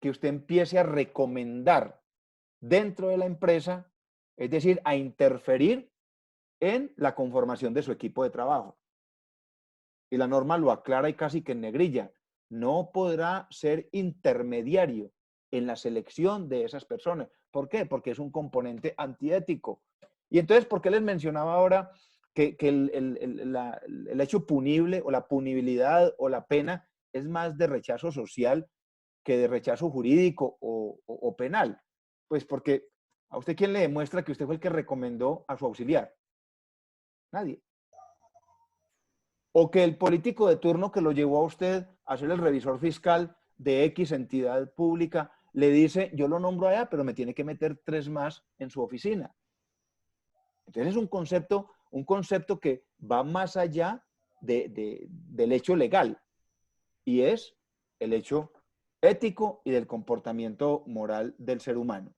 que usted empiece a recomendar dentro de la empresa, es decir, a interferir en la conformación de su equipo de trabajo. Y la norma lo aclara y casi que en negrilla. No podrá ser intermediario en la selección de esas personas. ¿Por qué? Porque es un componente antiético. Y entonces, ¿por qué les mencionaba ahora que el hecho punible o la punibilidad o la pena es más de rechazo social que de rechazo jurídico o penal? Pues porque a usted, ¿quién le demuestra que usted fue el que recomendó a su auxiliar? Nadie. O que el político de turno que lo llevó a usted a ser el revisor fiscal de X entidad pública le dice, yo lo nombro allá, pero me tiene que meter 3 más en su oficina. Entonces es un concepto que va más allá del hecho legal y es el hecho ético y del comportamiento moral del ser humano.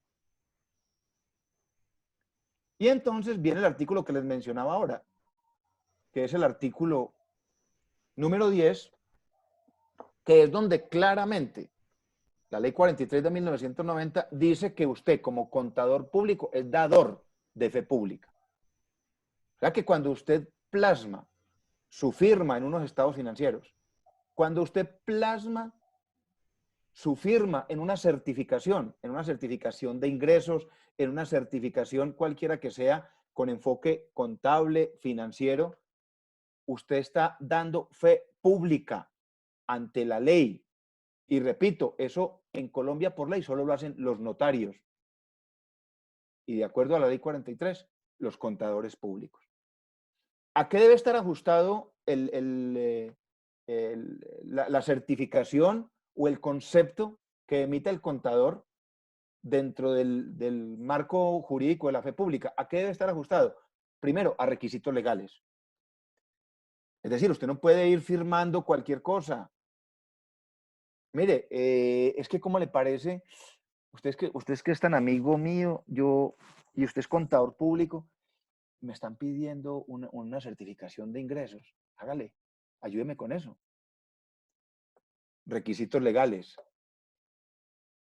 Y entonces viene el artículo que les mencionaba ahora, que es el artículo número 10, que es donde claramente la ley 43 de 1990 dice que usted como contador público es dador de fe pública. O sea que cuando usted plasma su firma en unos estados financieros, cuando usted plasma su firma en una certificación de ingresos, en una certificación cualquiera que sea con enfoque contable, financiero, usted está dando fe pública ante la ley. Y repito, eso en Colombia por ley solo lo hacen los notarios. Y de acuerdo a la ley 43, los contadores públicos. ¿A qué debe estar ajustado la certificación o el concepto que emite el contador dentro del marco jurídico de la fe pública? ¿A qué debe estar ajustado? Primero, a requisitos legales. Es decir, usted no puede ir firmando cualquier cosa. Mire, es que ¿cómo le parece? usted es que es tan amigo mío, y usted es contador público, me están pidiendo una certificación de ingresos. Hágale, ayúdeme con eso. Requisitos legales.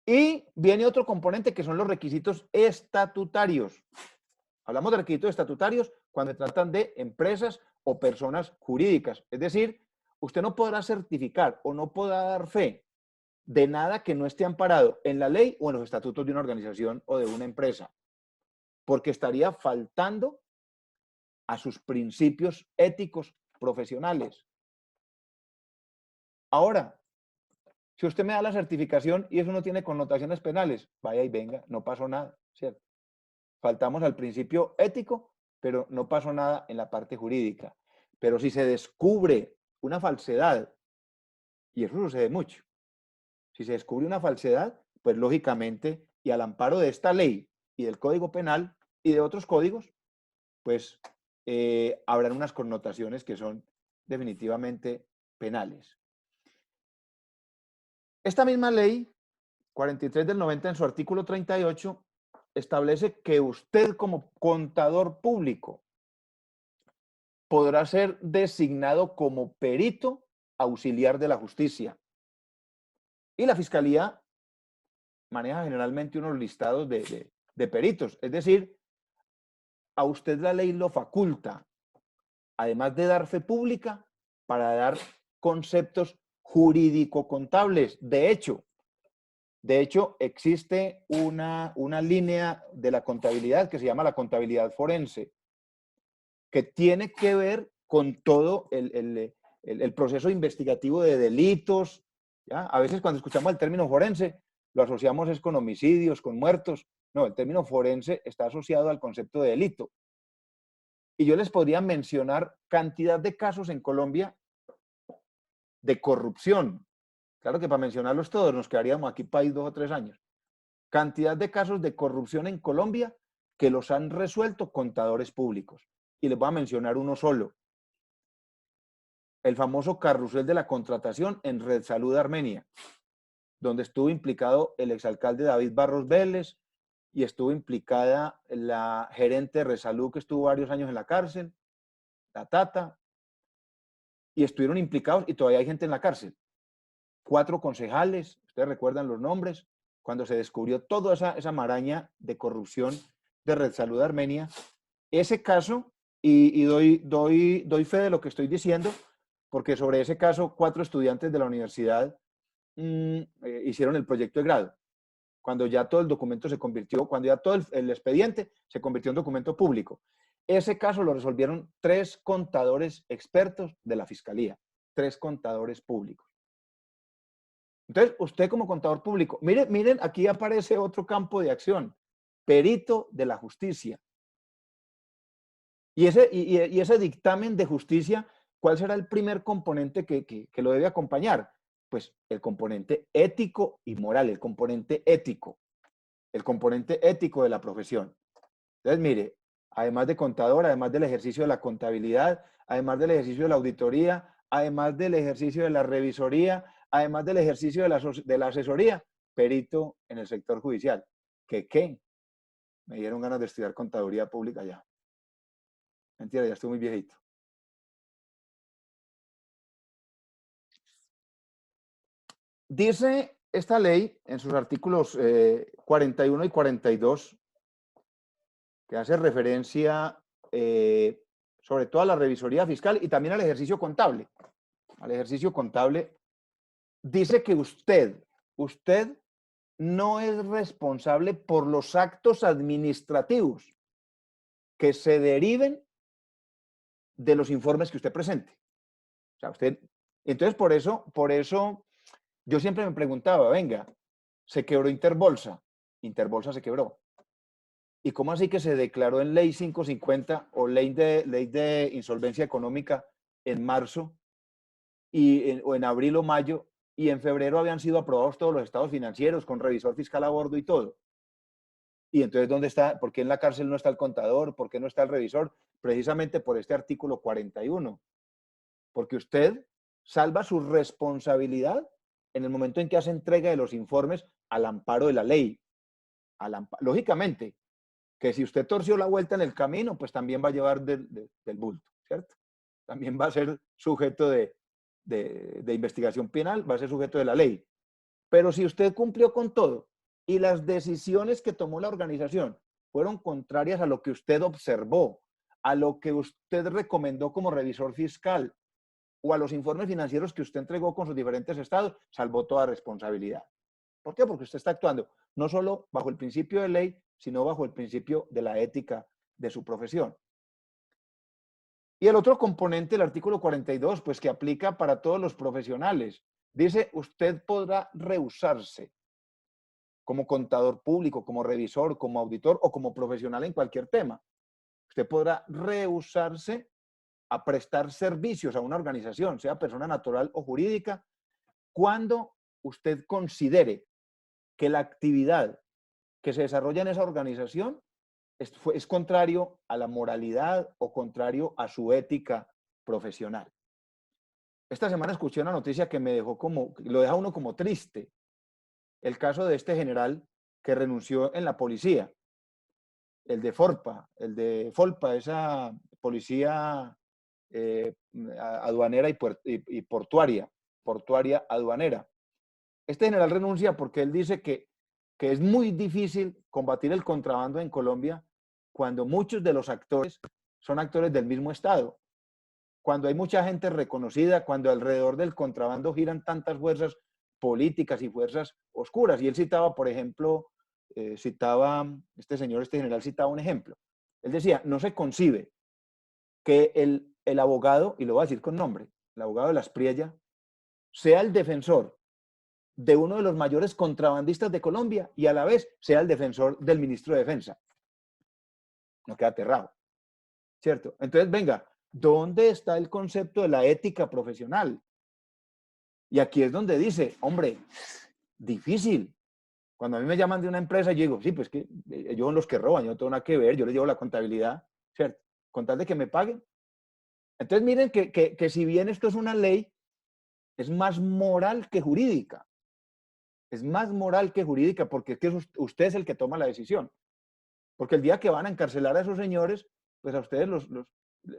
Y viene otro componente que son los requisitos estatutarios. Hablamos de requisitos estatutarios cuando se tratan de empresas o personas jurídicas. Es decir, usted no podrá certificar o no podrá dar fe de nada que no esté amparado en la ley o en los estatutos de una organización o de una empresa, porque estaría faltando a sus principios éticos profesionales. Ahora, si usted me da la certificación y eso no tiene connotaciones penales, vaya y venga, no pasó nada, ¿cierto? Faltamos al principio ético, pero no pasó nada en la parte jurídica. Pero si se descubre una falsedad, y eso sucede mucho, si se descubre una falsedad, pues lógicamente, y al amparo de esta ley y del Código Penal y de otros códigos, pues habrán unas connotaciones que son definitivamente penales. Esta misma ley, 43 del 90, en su artículo 38, establece que usted como contador público podrá ser designado como perito auxiliar de la justicia. Y la Fiscalía maneja generalmente unos listados de peritos. Es decir, a usted la ley lo faculta, además de dar fe pública, para dar conceptos jurídico-contables. De hecho, existe una línea de la contabilidad que se llama la contabilidad forense, que tiene que ver con todo el proceso investigativo de delitos, ¿ya? A veces cuando escuchamos el término forense, lo asociamos es con homicidios, con muertos. No, el término forense está asociado al concepto de delito. Y yo les podría mencionar cantidad de casos en Colombia de corrupción. Claro que para mencionarlos todos nos quedaríamos aquí país 2 o 3 años. Cantidad de casos de corrupción en Colombia que los han resuelto contadores públicos. Y les voy a mencionar uno solo. El famoso carrusel de la contratación en Red Salud Armenia, donde estuvo implicado el exalcalde David Barros Vélez y estuvo implicada la gerente de Red Salud que estuvo varios años en la cárcel, la Tata, y estuvieron implicados y todavía hay gente en la cárcel. 4 concejales, ustedes recuerdan los nombres, cuando se descubrió toda esa maraña de corrupción de Red Salud Armenia. Ese caso, y doy fe de lo que estoy diciendo, porque sobre ese caso 4 estudiantes de la universidad hicieron el proyecto de grado. Cuando ya todo el documento se convirtió, cuando ya todo el expediente se convirtió en documento público. Ese caso lo resolvieron 3 contadores expertos de la Fiscalía, 3 contadores públicos. Entonces, usted como contador público, miren, aquí aparece otro campo de acción, perito de la justicia. Y ese dictamen de justicia, ¿cuál será el primer componente que lo debe acompañar? Pues el componente ético y moral, el componente ético de la profesión. Entonces, mire, además de contador, además del ejercicio de la contabilidad, además del ejercicio de la auditoría, además del ejercicio de la revisoría, además del ejercicio de la asesoría, perito en el sector judicial. ¿Qué? Me dieron ganas de estudiar contaduría pública ya. Mentira, ya estoy muy viejito. Dice esta ley en sus artículos 41 y 42, que hace referencia sobre todo a la revisoría fiscal y también al ejercicio contable. Al ejercicio contable, dice que usted no es responsable por los actos administrativos que se deriven de los informes que usted presente. O sea, entonces por eso yo siempre me preguntaba, venga, se quebró Interbolsa se quebró. ¿Y cómo así que se declaró en ley 550 o ley de insolvencia económica en marzo o en abril o mayo, y en febrero habían sido aprobados todos los estados financieros con revisor fiscal a bordo y todo? Y entonces, ¿dónde está? ¿Por qué en la cárcel no está el contador? ¿Por qué no está el revisor? Precisamente por este artículo 41. Porque usted salva su responsabilidad en el momento en que hace entrega de los informes al amparo de la ley. Lógicamente, que si usted torció la vuelta en el camino, pues también va a llevar del bulto, ¿cierto? También va a ser sujeto de investigación penal, va a ser sujeto de la ley. Pero si usted cumplió con todo y las decisiones que tomó la organización fueron contrarias a lo que usted observó, a lo que usted recomendó como revisor fiscal o a los informes financieros que usted entregó con sus diferentes estados, salvó toda responsabilidad. ¿Por qué? Porque usted está actuando no solo bajo el principio de ley, sino bajo el principio de la ética de su profesión. Y el otro componente del artículo 42, pues que aplica para todos los profesionales. Dice, usted podrá rehusarse como contador público, como revisor, como auditor o como profesional en cualquier tema. Usted podrá rehusarse a prestar servicios a una organización, sea persona natural o jurídica, cuando usted considere que la actividad que se desarrolla en esa organización es contrario a la moralidad o contrario a su ética profesional. Esta semana escuché una noticia que me dejó lo deja uno como triste. El caso de este general que renunció en la policía, el de Folpa, esa policía aduanera y portuaria aduanera. Este general renuncia porque él dice que es muy difícil combatir el contrabando en Colombia cuando muchos de los actores son actores del mismo estado, cuando hay mucha gente reconocida, cuando alrededor del contrabando giran tantas fuerzas políticas y fuerzas oscuras. Y él citaba, por ejemplo, este general citaba un ejemplo. Él decía, no se concibe que el abogado, y lo voy a decir con nombre, el abogado de la Aspriella, sea el defensor de uno de los mayores contrabandistas de Colombia y a la vez sea el defensor del ministro de Defensa. No queda aterrado, ¿cierto? Entonces, venga, ¿dónde está el concepto de la ética profesional? Y aquí es donde dice, hombre, difícil. Cuando a mí me llaman de una empresa, yo digo, sí, pues que ellos son los que roban, yo no tengo nada que ver, yo les llevo la contabilidad, ¿cierto? Con tal de que me paguen. Entonces, miren que si bien esto es una ley, es más moral que jurídica. Es más moral que jurídica porque es que usted es el que toma la decisión. Porque el día que van a encarcelar a esos señores, pues a ustedes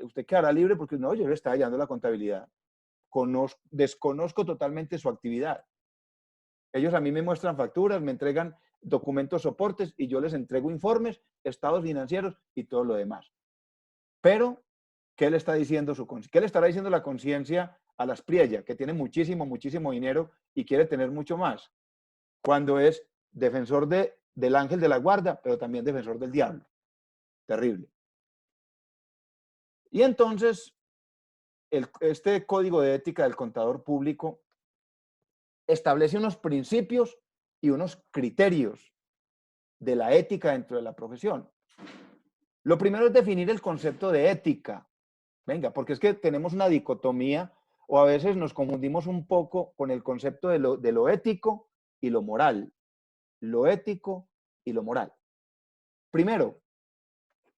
usted quedará libre porque no, yo le estaba llevando la contabilidad. Desconozco totalmente su actividad. Ellos a mí me muestran facturas, me entregan documentos soportes y yo les entrego informes, estados financieros y todo lo demás. Pero, ¿qué le está diciendo qué le estará diciendo la conciencia a la Aspriella, que tiene muchísimo, muchísimo dinero y quiere tener mucho más? Cuando es defensor del ángel de la guarda, pero también defensor del diablo. Terrible. Y entonces, este código de ética del contador público establece unos principios y unos criterios de la ética dentro de la profesión. Lo primero es definir el concepto de ética. Venga, porque es que tenemos una dicotomía o a veces nos confundimos un poco con el concepto de lo ético y lo moral. Lo ético y lo moral. Primero,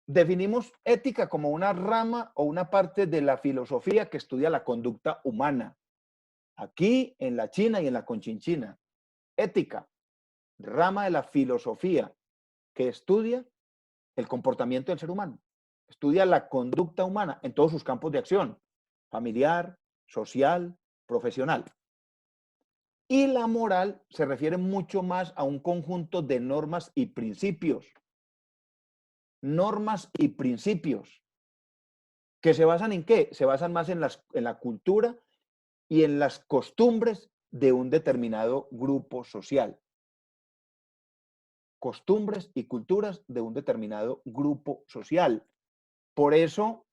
definimos ética como una rama o una parte de la filosofía que estudia la conducta humana. Aquí, en la China y en la Conchinchina. Ética, rama de la filosofía que estudia el comportamiento del ser humano. Estudia la conducta humana en todos sus campos de acción. Familiar, social, profesional. Y la moral se refiere mucho más a un conjunto de normas y principios. Normas y principios. ¿Que se basan en qué? Se basan más en la cultura y en las costumbres de un determinado grupo social. Costumbres y culturas de un determinado grupo social. Por eso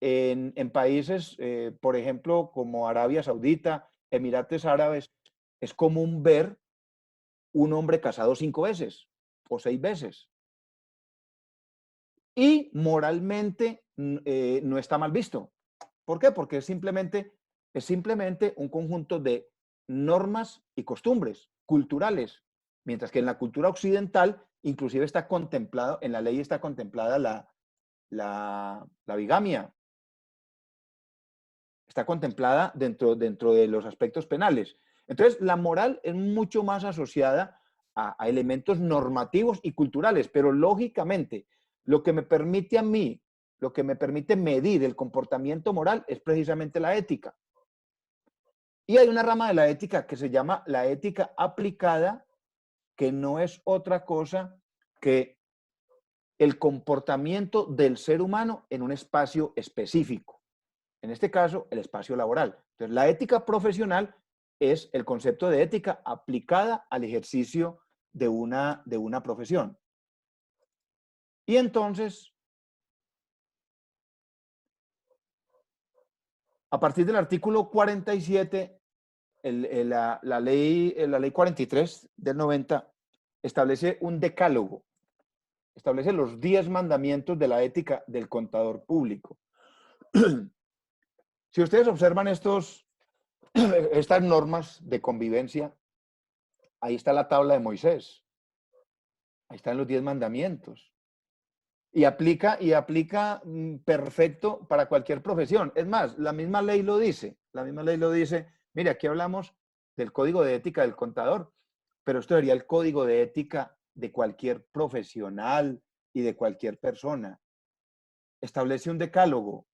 en países, por ejemplo, como Arabia Saudita, Emiratos Árabes, es común ver un hombre casado 5 veces o 6 veces. Y moralmente no está mal visto. ¿Por qué? Porque es simplemente un conjunto de normas y costumbres culturales, mientras que en la cultura occidental inclusive está contemplado, en la ley está contemplada la bigamia. Está contemplada dentro de los aspectos penales. Entonces, la moral es mucho más asociada a elementos normativos y culturales, pero lógicamente lo que me permite a mí, lo que me permite medir el comportamiento moral es precisamente la ética. Y hay una rama de la ética que se llama la ética aplicada, que no es otra cosa que el comportamiento del ser humano en un espacio específico. En este caso, el espacio laboral. Entonces, la ética profesional es el concepto de ética aplicada al ejercicio de una profesión. Y entonces, a partir del artículo 47, la ley 43 del 90 establece un decálogo, establece los 10 mandamientos de la ética del contador público. Si ustedes observan estas normas de convivencia, ahí está la tabla de Moisés, ahí están los 10 mandamientos. Y aplica perfecto para cualquier profesión. Es más, la misma ley lo dice. Mire, aquí hablamos del código de ética del contador, pero esto sería el código de ética de cualquier profesional y de cualquier persona. Establece un decálogo.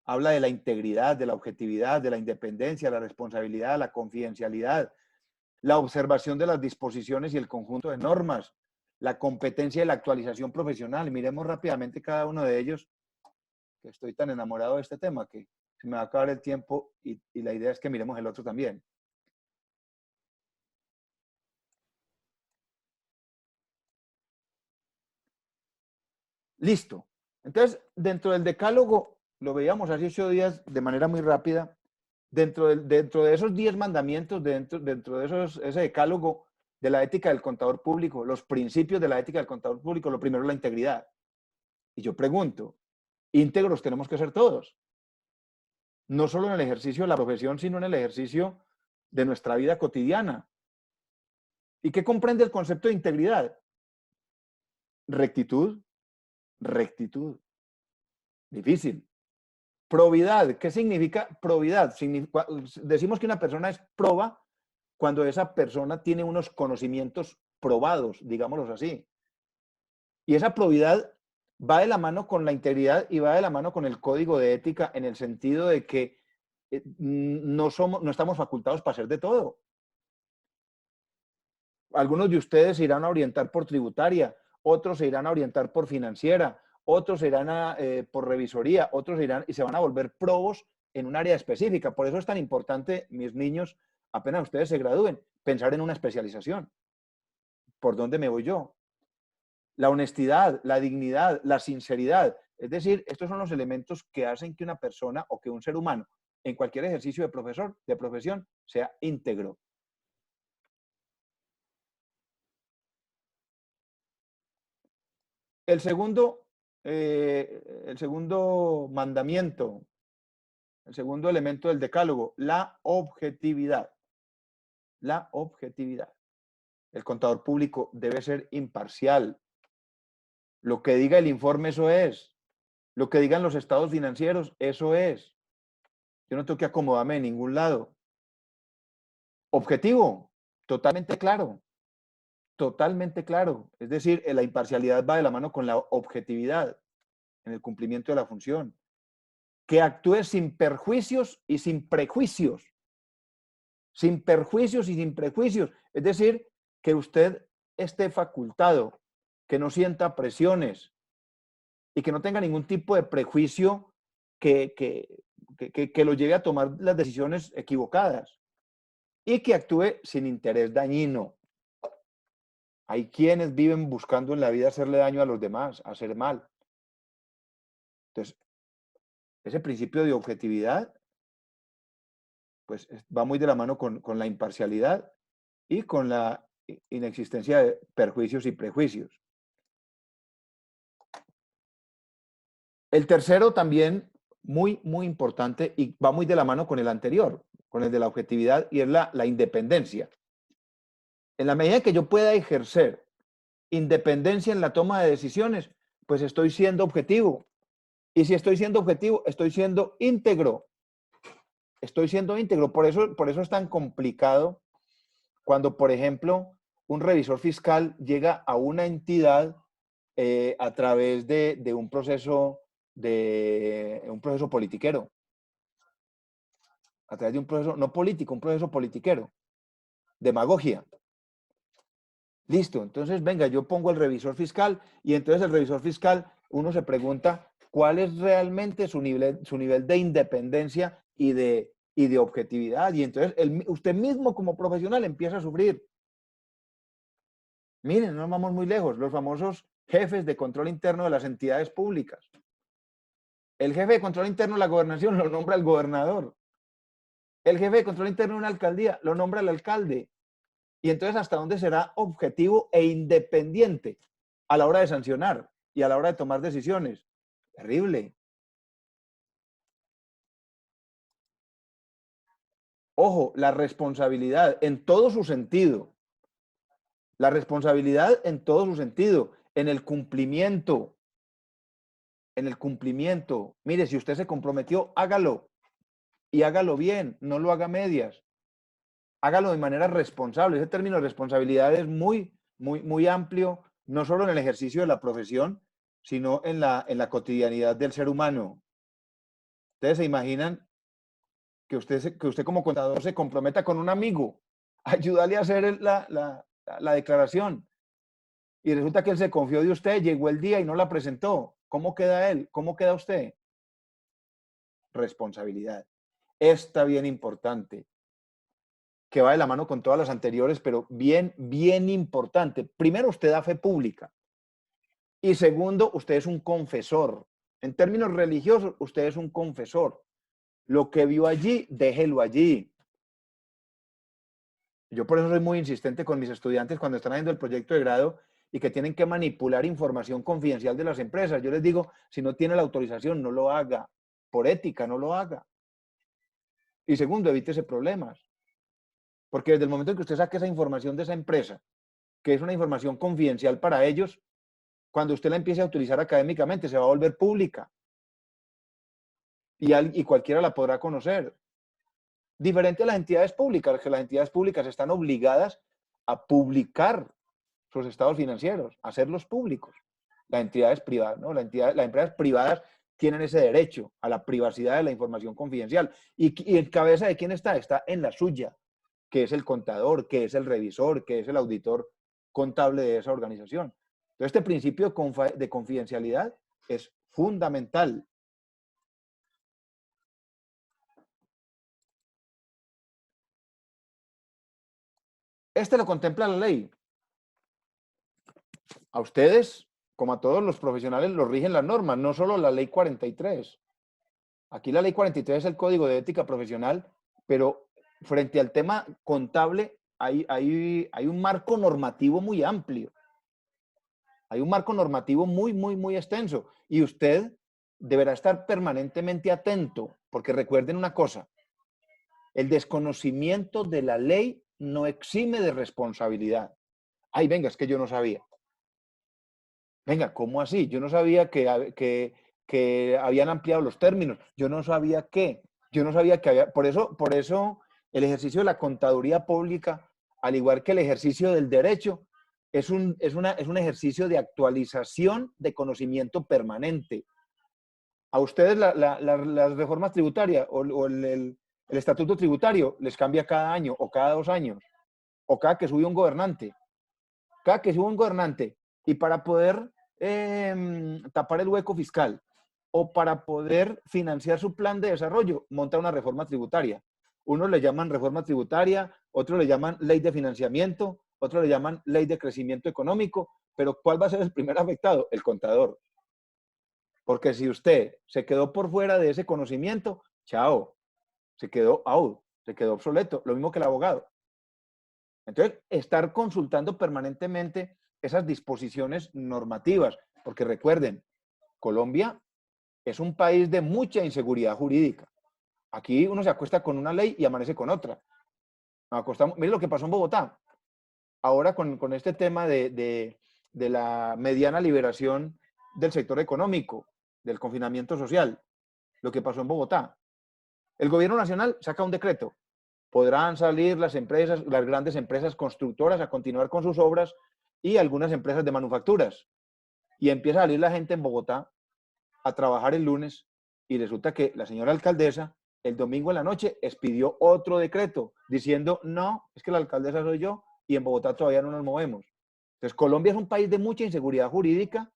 Habla de la integridad, de la objetividad, de la independencia, la responsabilidad, la confidencialidad, la observación de las disposiciones y el conjunto de normas, la competencia y la actualización profesional. Miremos rápidamente cada uno de ellos, que estoy tan enamorado de este tema que se me va a acabar el tiempo y la idea es que miremos el otro también. Listo. Entonces, dentro del decálogo, lo veíamos hace 8 días de manera muy rápida, dentro de esos 10 mandamientos, dentro de ese decálogo de la ética del contador público, los principios de la ética del contador público, lo primero es la integridad. Y yo pregunto, íntegros tenemos que ser todos. No solo en el ejercicio de la profesión, sino en el ejercicio de nuestra vida cotidiana. ¿Y qué comprende el concepto de integridad? Rectitud. Difícil. Probidad. ¿Qué significa probidad? Decimos que una persona es proba cuando esa persona tiene unos conocimientos probados, digámoslos así. Y esa probidad va de la mano con la integridad y va de la mano con el código de ética en el sentido de que no estamos facultados para hacer de todo. Algunos de ustedes se irán a orientar por tributaria, otros se irán a orientar por financiera, otros se irán por revisoría, otros se irán y se van a volver probos en un área específica. Por eso es tan importante, mis niños, apenas ustedes se gradúen, pensar en una especialización. ¿Por dónde me voy yo? La honestidad, la dignidad, la sinceridad. Es decir, estos son los elementos que hacen que una persona o que un ser humano en cualquier ejercicio de profesión sea íntegro. El segundo mandamiento, el segundo elemento del decálogo, la objetividad. La objetividad. El contador público debe ser imparcial. Lo que diga el informe, eso es. Lo que digan los estados financieros, eso es. Yo no tengo que acomodarme en ningún lado. Objetivo, totalmente claro. Totalmente claro. Es decir, la imparcialidad va de la mano con la objetividad en el cumplimiento de la función. Que actúe sin perjuicios y sin prejuicios. Sin perjuicios y sin prejuicios. Es decir, que usted esté facultado, que no sienta presiones y que no tenga ningún tipo de prejuicio que lo lleve a tomar las decisiones equivocadas y que actúe sin interés dañino. Hay quienes viven buscando en la vida hacerle daño a los demás, hacer mal. Entonces, ese principio de objetividad pues va muy de la mano con la imparcialidad y con la inexistencia de perjuicios y prejuicios. El tercero también muy importante y va muy de la mano con el anterior, con el de la objetividad, y es la independencia. En la medida que yo pueda ejercer independencia en la toma de decisiones, pues estoy siendo objetivo. Y si estoy siendo objetivo, estoy siendo íntegro. Estoy siendo íntegro. Por eso es tan complicado cuando, por ejemplo, un revisor fiscal llega a una entidad a través de un proceso politiquero, a través de un proceso no político, un proceso politiquero, demagogia. Listo, entonces venga, yo pongo el revisor fiscal y entonces el revisor fiscal, uno se pregunta cuál es realmente su nivel de independencia y de objetividad. Y entonces usted mismo como profesional empieza a sufrir. Miren, no nos vamos muy lejos, los famosos jefes de control interno de las entidades públicas. El jefe de control interno de la gobernación lo nombra el gobernador. El jefe de control interno de una alcaldía lo nombra el alcalde. Y entonces, ¿hasta dónde será objetivo e independiente a la hora de sancionar y a la hora de tomar decisiones? Terrible. Ojo, la responsabilidad en todo su sentido. La responsabilidad en todo su sentido, en el cumplimiento. En el cumplimiento. Mire, si usted se comprometió, hágalo. Y hágalo bien, no lo haga a medias. Hágalo de manera responsable. Ese término de responsabilidad es muy, muy, muy amplio, no solo en el ejercicio de la profesión, sino en la cotidianidad del ser humano. Ustedes se imaginan que usted como contador se comprometa con un amigo a ayudarle a hacer la declaración. Y resulta que él se confió de usted, llegó el día y no la presentó. ¿Cómo queda él? ¿Cómo queda usted? Responsabilidad. Esta bien importante, que va de la mano con todas las anteriores, pero bien, bien importante. Primero, usted da fe pública. Y segundo, usted es un confesor. En términos religiosos, usted es un confesor. Lo que vio allí, déjelo allí. Yo por eso soy muy insistente con mis estudiantes cuando están haciendo el proyecto de grado y que tienen que manipular información confidencial de las empresas. Yo les digo, si no tiene la autorización, no lo haga. Por ética, no lo haga. Y segundo, evítese problemas. Porque desde el momento en que usted saque esa información de esa empresa, que es una información confidencial para ellos, cuando usted la empiece a utilizar académicamente, se va a volver pública. Y cualquiera la podrá conocer. Diferente a las entidades públicas, que las entidades públicas están obligadas a publicar sus estados financieros, a hacerlos públicos. Las entidades privadas, ¿no? Las empresas privadas tienen ese derecho a la privacidad de la información confidencial. ¿Y en cabeza de quién está? Está en la suya, que es el contador, que es el revisor, que es el auditor contable de esa organización. Entonces, este principio de confidencialidad es fundamental. Este lo contempla la ley. A ustedes, como a todos los profesionales, los rigen las normas, no solo la ley 43. Aquí la ley 43 es el Código de Ética Profesional, pero frente al tema contable hay un marco normativo muy amplio. Hay un marco normativo muy, muy, muy extenso. Y usted deberá estar permanentemente atento, porque recuerden una cosa, el desconocimiento de la ley no exime de responsabilidad. Ay, venga, es que yo no sabía. Venga, ¿cómo así? Yo no sabía que habían ampliado los términos. Yo no sabía qué. Yo no sabía que había... Por eso el ejercicio de la contaduría pública, al igual que el ejercicio del derecho, es un ejercicio de actualización de conocimiento permanente. A ustedes las reformas tributarias o el estatuto tributario les cambia cada año o cada 2 años o cada que sube un gobernante. Cada que sube un gobernante y para poder tapar el hueco fiscal o para poder financiar su plan de desarrollo, monta una reforma tributaria. Unos le llaman reforma tributaria, otros le llaman ley de financiamiento, otros le llaman ley de crecimiento económico, pero ¿cuál va a ser el primer afectado? El contador. Porque si usted se quedó por fuera de ese conocimiento, chao, se quedó out, se quedó obsoleto, lo mismo que el abogado. Entonces, estar consultando permanentemente esas disposiciones normativas, porque recuerden, Colombia es un país de mucha inseguridad jurídica. Aquí uno se acuesta con una ley y amanece con otra. Mire lo que pasó en Bogotá. Ahora con este tema de la mediana liberación del sector económico, del confinamiento social, lo que pasó en Bogotá. El gobierno nacional saca un decreto Podrán salir las empresas, las grandes empresas constructoras a continuar con sus obras y algunas empresas de manufacturas. Y empieza a salir la gente en Bogotá a trabajar el lunes y resulta que la señora alcaldesa el domingo en la noche expidió otro decreto diciendo, no, es que la alcaldesa soy yo y en Bogotá todavía no nos movemos. Entonces, Colombia es un país de mucha inseguridad jurídica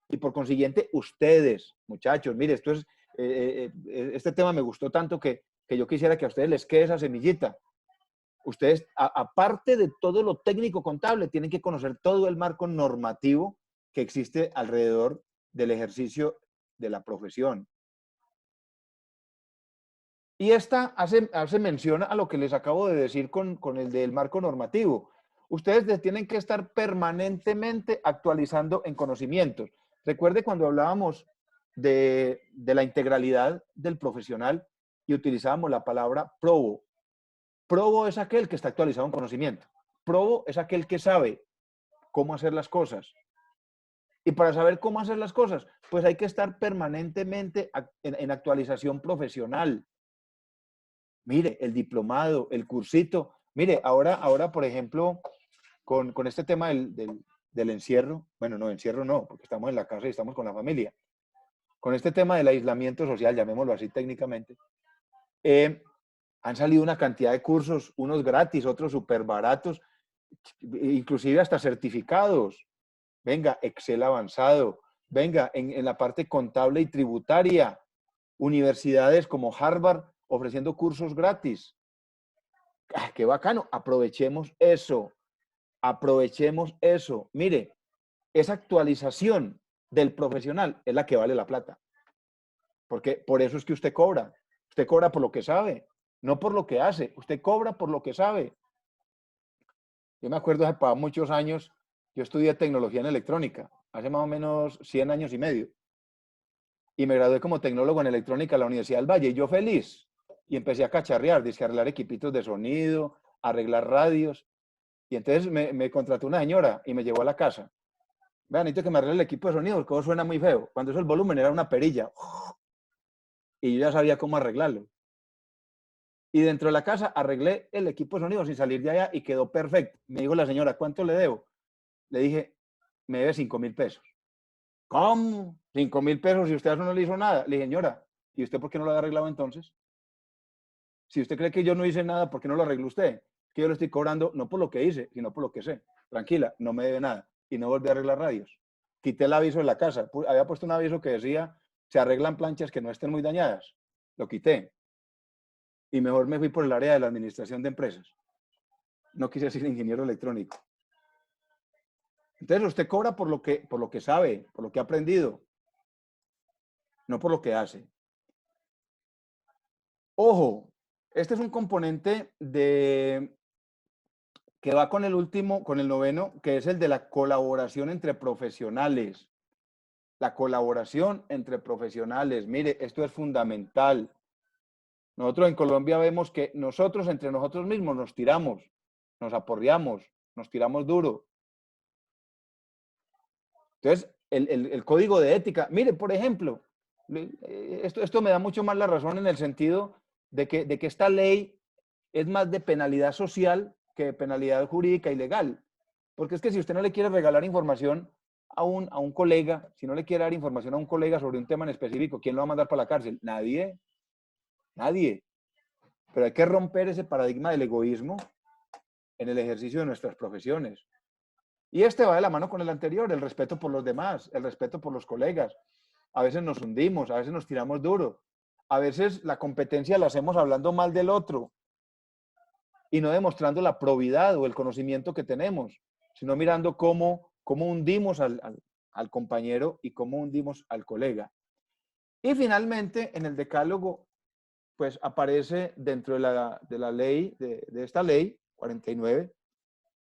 y por consiguiente, ustedes, muchachos, mire, este tema me gustó tanto que yo quisiera que a ustedes les quede esa semillita. Ustedes, aparte de todo lo técnico contable, tienen que conocer todo el marco normativo que existe alrededor del ejercicio de la profesión. Y esta hace mención a lo que les acabo de decir con el del marco normativo. Ustedes tienen que estar permanentemente actualizando en conocimientos. Recuerde cuando hablábamos de la integralidad del profesional y utilizábamos la palabra probo. Probo es aquel que está actualizado en conocimiento. Probo es aquel que sabe cómo hacer las cosas. Y para saber cómo hacer las cosas, pues hay que estar permanentemente en actualización profesional. Mire, el diplomado, el cursito. Mire, ahora por ejemplo, con este tema del encierro, bueno, no, encierro no, porque estamos en la casa y estamos con la familia. Con este tema del aislamiento social, llamémoslo así técnicamente, han salido una cantidad de cursos, unos gratis, otros súper baratos, inclusive hasta certificados. Venga, Excel avanzado. Venga, en la parte contable y tributaria, universidades como Harvard ofreciendo cursos gratis. ¡Ah, qué bacano! Aprovechemos eso. Aprovechemos eso. Mire, esa actualización del profesional es la que vale la plata. Porque por eso es que usted cobra. Usted cobra por lo que sabe, no por lo que hace. Usted cobra por lo que sabe. Yo me acuerdo hace muchos años, yo estudié tecnología en electrónica, hace más o menos 100 años y medio. Y me gradué como tecnólogo en electrónica en la Universidad del Valle. Y yo feliz. Y empecé a cacharrear, a arreglar equipitos de sonido, a arreglar radios. Y entonces me contrató una señora y me llevó a la casa. Vean, necesito que me arregle el equipo de sonido porque todo suena muy feo. Cuando eso el volumen era una perilla. Y yo ya sabía cómo arreglarlo. Y dentro de la casa arreglé el equipo de sonido sin salir de allá y quedó perfecto. Me dijo la señora, ¿cuánto le debo? Le dije, me debe 5.000 pesos. ¿Cómo? 5.000 pesos si usted a eso no le hizo nada. Le dije, señora, ¿y usted por qué no lo ha arreglado entonces? Si usted cree que yo no hice nada, ¿por qué no lo arregló usted? Que yo le estoy cobrando no por lo que hice, sino por lo que sé. Tranquila, no me debe nada. Y no volví a arreglar radios. Quité el aviso de la casa. Había puesto un aviso que decía, se arreglan planchas que no estén muy dañadas. Lo quité. Y mejor me fui por el área de la administración de empresas. No quise ser ingeniero electrónico. Entonces usted cobra por lo que sabe, por lo que ha aprendido, no por lo que hace. Ojo, este es un componente que va con el último, con el noveno, que es el de la colaboración entre profesionales. La colaboración entre profesionales. Mire, esto es fundamental. Nosotros en Colombia vemos que nosotros entre nosotros mismos nos tiramos, nos aporreamos, nos tiramos duro. Entonces, el código de ética, mire, por ejemplo, esto me da mucho más la razón en el sentido de que esta ley es más de penalidad social que de penalidad jurídica y legal. Porque es que si usted no le quiere regalar información a un colega, si no le quiere dar información a un colega sobre un tema en específico, ¿quién lo va a mandar para la cárcel? Nadie. Nadie. Pero hay que romper ese paradigma del egoísmo en el ejercicio de nuestras profesiones. Y este va de la mano con el anterior, el respeto por los demás, el respeto por los colegas. A veces nos hundimos, a veces nos tiramos duro. A veces la competencia la hacemos hablando mal del otro y no demostrando la probidad o el conocimiento que tenemos, sino mirando cómo hundimos al compañero y cómo hundimos al colega. Y finalmente, en el decálogo, pues aparece dentro de la ley, de esta ley 49,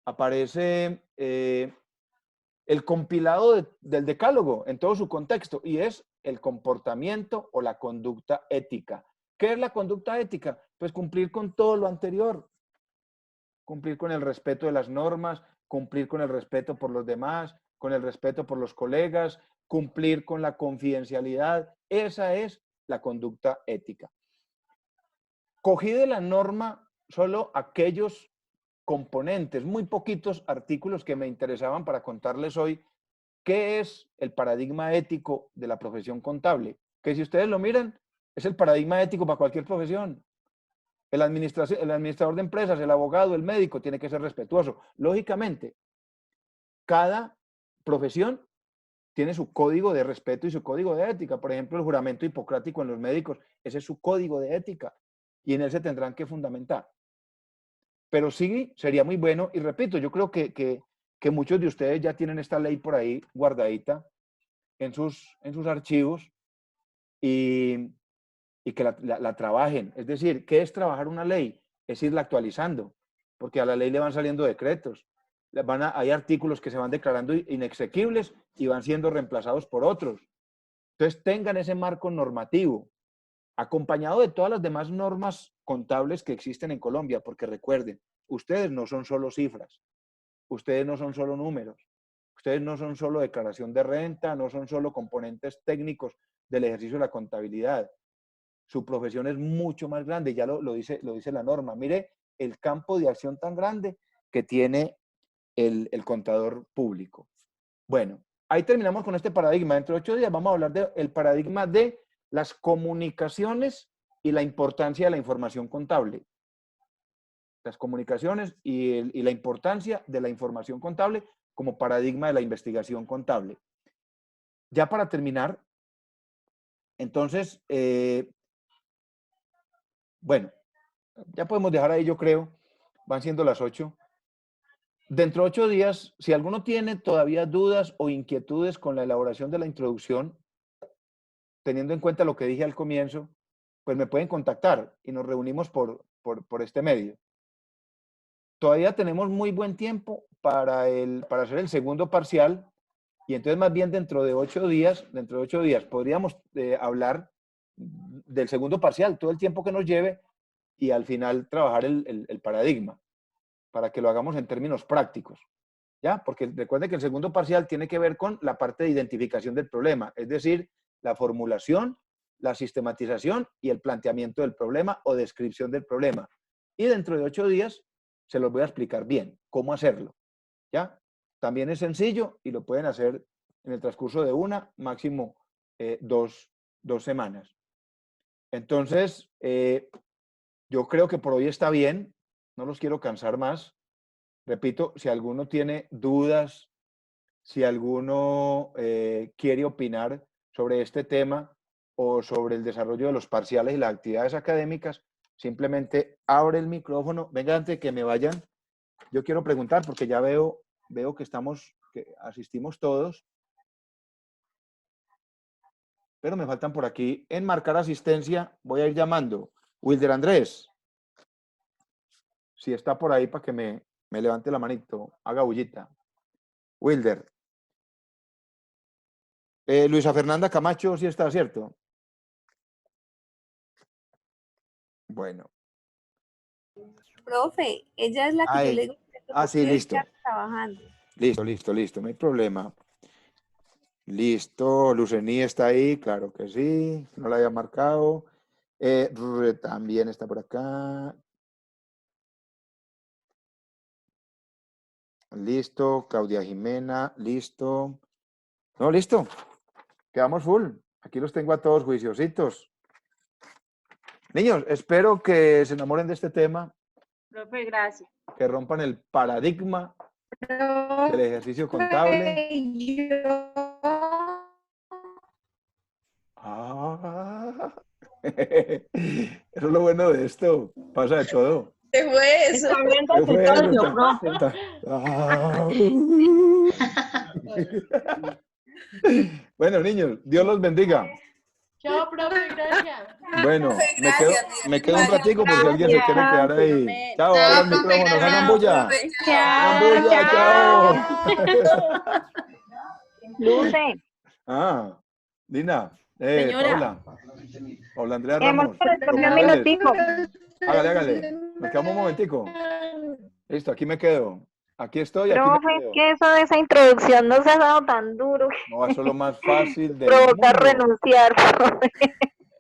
aparece el compilado del decálogo en todo su contexto y es el comportamiento o la conducta ética. ¿Qué es la conducta ética? Pues cumplir con todo lo anterior, cumplir con el respeto de las normas, cumplir con el respeto por los demás, con el respeto por los colegas, cumplir con la confidencialidad. Esa es la conducta ética. Cogí de la norma solo aquellos componentes, muy poquitos artículos que me interesaban para contarles hoy qué es el paradigma ético de la profesión contable. Que si ustedes lo miran, es el paradigma ético para cualquier profesión. El administrador de empresas, el abogado, el médico, tiene que ser respetuoso. Lógicamente, cada profesión tiene su código de respeto y su código de ética. Por ejemplo, el juramento hipocrático en los médicos, ese es su código de ética y en él se tendrán que fundamentar. Pero sí sería muy bueno, y repito, yo creo que muchos de ustedes ya tienen esta ley por ahí guardadita en sus archivos y que la trabajen. Es decir, ¿qué es trabajar una ley? Es irla actualizando, porque a la ley le van saliendo decretos. Hay artículos que se van declarando inexequibles y van siendo reemplazados por otros. Entonces tengan ese marco normativo, acompañado de todas las demás normas contables que existen en Colombia, porque recuerden, ustedes no son solo cifras, ustedes no son solo números, ustedes no son solo declaración de renta, no son solo componentes técnicos del ejercicio de la contabilidad. Su profesión es mucho más grande, ya lo dice la norma. Mire el campo de acción tan grande que tiene el contador público. Bueno, ahí terminamos con este paradigma. Dentro de 8 días vamos a hablar del paradigma de las comunicaciones y la importancia de la información contable. Las comunicaciones y la importancia de la información contable como paradigma de la investigación contable. Ya para terminar, entonces, bueno, ya podemos dejar ahí, yo creo, van siendo las 8. Dentro de 8 días, si alguno tiene todavía dudas o inquietudes con la elaboración de la introducción, teniendo en cuenta lo que dije al comienzo, pues me pueden contactar y nos reunimos por este medio. Todavía tenemos muy buen tiempo para hacer el segundo parcial y entonces más bien dentro de 8 días podríamos hablar del segundo parcial, todo el tiempo que nos lleve y al final trabajar el paradigma para que lo hagamos en términos prácticos, ¿ya? Porque recuerden que el segundo parcial tiene que ver con la parte de identificación del problema, es decir, la formulación, la sistematización y el planteamiento del problema o descripción del problema. Y dentro de 8 días se los voy a explicar bien cómo hacerlo, ¿ya? También es sencillo y lo pueden hacer en el transcurso de máximo 2 semanas. Entonces, yo creo que por hoy está bien, no los quiero cansar más. Repito, si alguno tiene dudas, si alguno quiere opinar sobre este tema o sobre el desarrollo de los parciales y las actividades académicas, simplemente abre el micrófono. Venga, antes de que me vayan, yo quiero preguntar porque ya veo que asistimos todos, pero me faltan por aquí. En marcar asistencia voy a ir llamando. Wilder Andrés, si está por ahí para que me levante la manito, haga bullita. Wilder. Luisa Fernanda Camacho, sí está, ¿cierto? Bueno. Profe, ella es la que yo le digo. Sí, listo. Trabajando. Listo, no hay problema. Listo, Lucení está ahí, claro que sí, no la había marcado. También está por acá. Listo, Claudia Jimena, listo. No, listo. Quedamos full. Aquí los tengo a todos juiciositos. Niños, espero que se enamoren de este tema. Profe, gracias. Que rompan el paradigma del ejercicio contable. Eso es lo bueno de esto. Pasa de todo. ¿Qué fue eso? Está hablando de todo, profe. Bueno, niños, Dios los bendiga. Chao, profe, gracias. Bueno, me quedo un ratico por si alguien se quiere quedar ahí. Chao, abran el micrófono, hagan bulla. Hagan bulla, chao. Luce. Dina, Señora. Paula Andrea Ramos. Un minutico. Hágale. Nos quedamos un momentico. Listo, aquí me quedo. Aquí estoy, aquí Profe, me es quedo. que eso de esa introducción no se ha dado tan duro. No, eso es lo más fácil del Provoca mundo. renunciar, profe.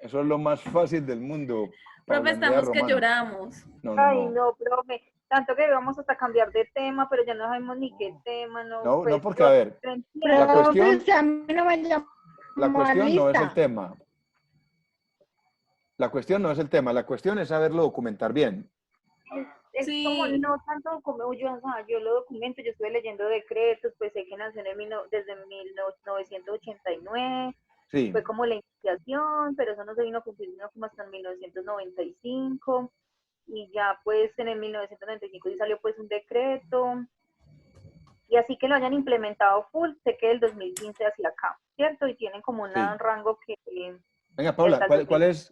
Eso es lo más fácil del mundo. Paula Andrea estamos que Romano. lloramos. No, no, Ay, no. no, profe. Tanto que vamos hasta cambiar de tema, pero ya no sabemos ni qué tema, no. No, Pues, no, porque a ver, yo entiendo. la cuestión, Profe, a mí no me llamó la cuestión no es el lista. tema. La cuestión no es el tema, la cuestión es saberlo documentar bien. Es Sí. como no tanto documento, yo lo documento, yo estuve leyendo decretos, pues sé que nació desde 1989, Sí, fue como la iniciación, pero eso no se vino a cumplir sino como hasta en 1995, y ya pues en el 1995 sí salió pues un decreto, y así que lo hayan implementado full, sé que del 2015 hacia acá, ¿cierto? Y tienen como un Sí. rango que venga, Paula, hasta el ¿cuál es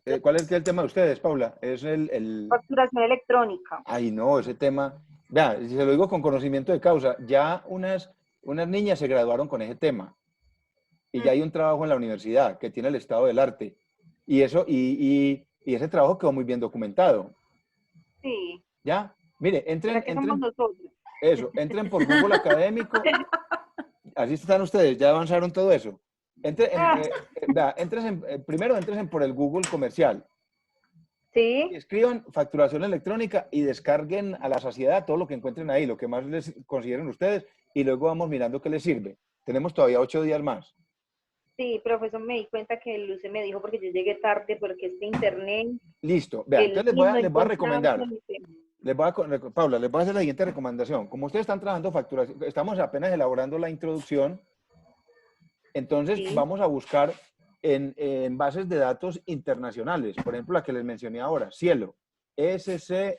el tema de ustedes, Paula? Es el... facturación electrónica. Ay, no, ese tema... Vea, si se lo digo con conocimiento de causa, ya unas niñas se graduaron con ese tema y ya hay un trabajo en la universidad que tiene el estado del arte y eso, y ese trabajo quedó muy bien documentado. Sí, ¿Ya? Mire, ¿será que somos nosotros? entren por Google Académico, así están ustedes, ya avanzaron todo eso. Primero entren por el Google comercial. Sí, Escriban facturación electrónica y descarguen a la saciedad todo lo que encuentren ahí, lo que más les consideren ustedes, y luego vamos mirando qué les sirve. Tenemos todavía 8 días más. sí, profesor, me di cuenta que Luce me dijo porque yo llegué tarde, porque este internet... Listo. Vean, el entonces link no les voy a recomendar. encontramos, Paula, les voy a hacer la siguiente recomendación. Como ustedes están trabajando facturación, estamos apenas elaborando la introducción, entonces Sí. vamos a buscar en bases de datos internacionales. Por ejemplo, la que les mencioné ahora, Cielo.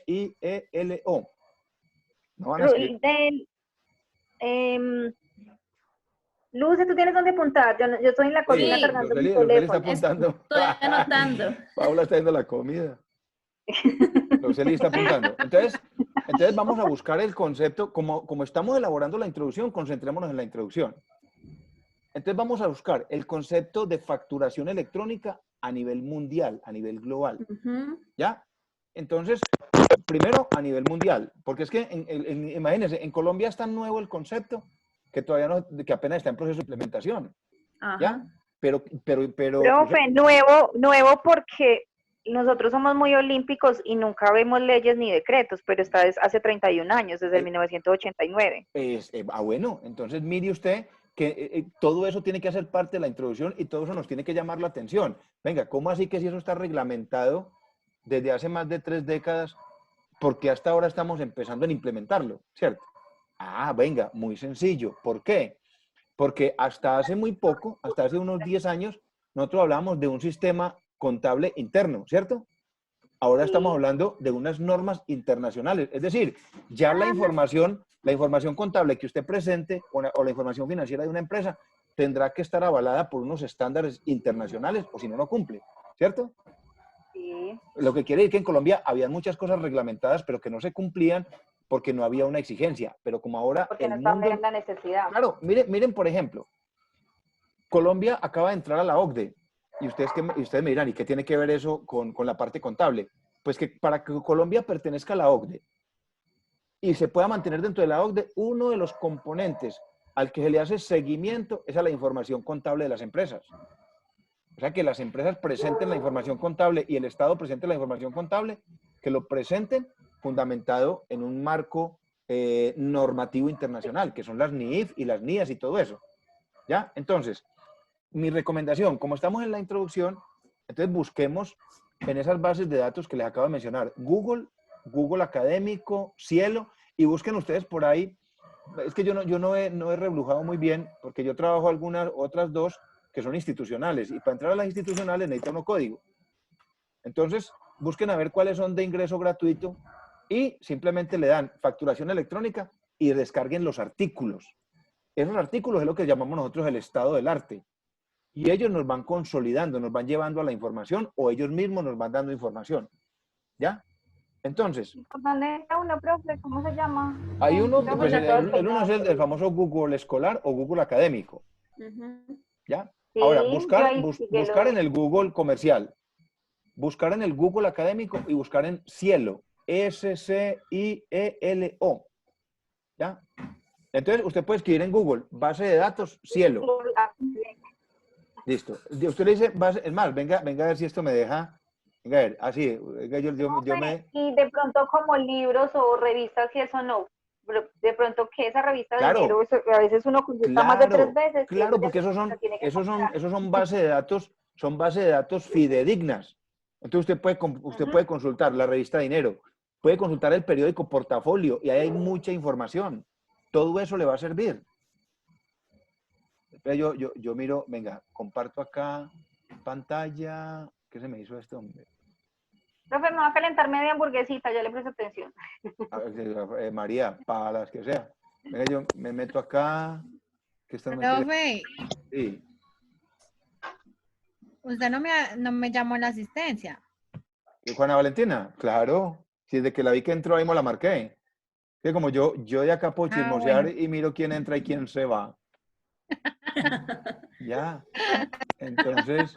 S-C-I-E-L-O. No van a escribir. Luce, ¿tú tienes dónde apuntar? Yo estoy en la cocina Sí. cargando mi Roseli está teléfono. apuntando. Estoy anotando. Paula está viendo la comida. Roseli está apuntando. Entonces vamos a buscar el concepto. Como estamos elaborando la introducción, concentrémonos en la introducción. Entonces vamos a buscar el concepto de facturación electrónica a nivel mundial, a nivel global. Ujú. ¿Ya? Entonces, primero a nivel mundial, porque es que, imagínense, en Colombia es tan nuevo el concepto que todavía no, que apenas está en proceso de implementación. Ajá. ¿Ya? Pero Profe, nuevo porque nosotros somos muy olímpicos y nunca vemos leyes ni decretos, pero esta vez hace 31 años, desde 1989. Bueno, entonces mire usted que todo eso tiene que hacer parte de la introducción y todo eso nos tiene que llamar la atención. Venga, ¿cómo así que si eso está reglamentado desde hace más de 3 décadas, por qué hasta ahora estamos empezando a implementarlo? ¿Cierto? Ah, venga, muy sencillo. ¿Por qué? Porque hasta hace muy poco, hasta hace unos 10 años, nosotros hablábamos de un sistema contable interno, ¿cierto? Ahora estamos hablando de unas normas internacionales. Es decir, ya la información contable que usted presente o la información financiera de una empresa tendrá que estar avalada por unos estándares internacionales o si no, no cumple, ¿cierto? Sí. Lo que quiere decir que en Colombia había muchas cosas reglamentadas, pero que no se cumplían porque no había una exigencia. Pero como ahora Porque no estaba en la necesidad. Claro, miren, por ejemplo, Colombia acaba de entrar a la OCDE. Y ustedes me dirán, ¿y qué tiene que ver eso con la parte contable? Pues que para que Colombia pertenezca a la OCDE y se pueda mantener dentro de la OCDE, uno de los componentes al que se le hace seguimiento es a la información contable de las empresas. O sea, que las empresas presenten la información contable y el Estado presente la información contable, que lo presenten fundamentado en un marco normativo internacional, que son las NIIF y las NIAS y todo eso. ¿Ya? Entonces, mi recomendación, como estamos en la introducción, entonces busquemos en esas bases de datos que les acabo de mencionar, Google Académico, Cielo, y busquen ustedes por ahí. Es que yo no he rebrujado muy bien, porque yo trabajo otras dos que son institucionales, y para entrar a las institucionales necesita uno código. Entonces, busquen a ver cuáles son de ingreso gratuito y simplemente le dan facturación electrónica y descarguen los artículos. Esos artículos es lo que llamamos nosotros el estado del arte. Y ellos nos van consolidando, nos van llevando a la información o ellos mismos nos van dando información. ¿Ya? Entonces, ¿Dónde está uno, profe? ¿Cómo se llama? hay uno, Profe, pues ya todo el uno es el famoso Google escolar o Google académico. Ujú. ¿Ya? Sí, Ahora, yo ahí sí que buscar lo- en el Google comercial, buscar en el Google académico y buscar en Cielo. S-C-I-E-L-O. ¿Ya? Entonces, usted puede escribir en Google, base de datos, Cielo. Listo. Usted le dice, es más, venga a ver si esto me deja Venga, a ver, así, yo Profe, me... y de pronto como libros o revistas y eso no. Pero de pronto que esa revista de Claro, enero, a veces uno consulta más de 3 veces y eso claro, ya porque la tiene que comprar. esos son bases de datos fidedignas. Entonces usted Ujú. puede consultar la revista Dinero, puede consultar el periódico Portafolio y ahí hay mucha información. Todo eso le va a servir. Entonces yo miro, venga, comparto acá pantalla. ¿Qué se me hizo este hombre? Profe, me va a calentar media hamburguesita, ya le presto atención. A ver, María, para las que sea. Venga, yo me meto acá. ¿Qué están metiendo? Profe, Sí. usted no me llamó a la asistencia. ¿Y Juana Valentina? Claro. Si desde que la vi que entró ahí me la marqué. Que como yo de acá puedo chismosear Bueno. y miro quién entra y quién se va. Ya. Entonces,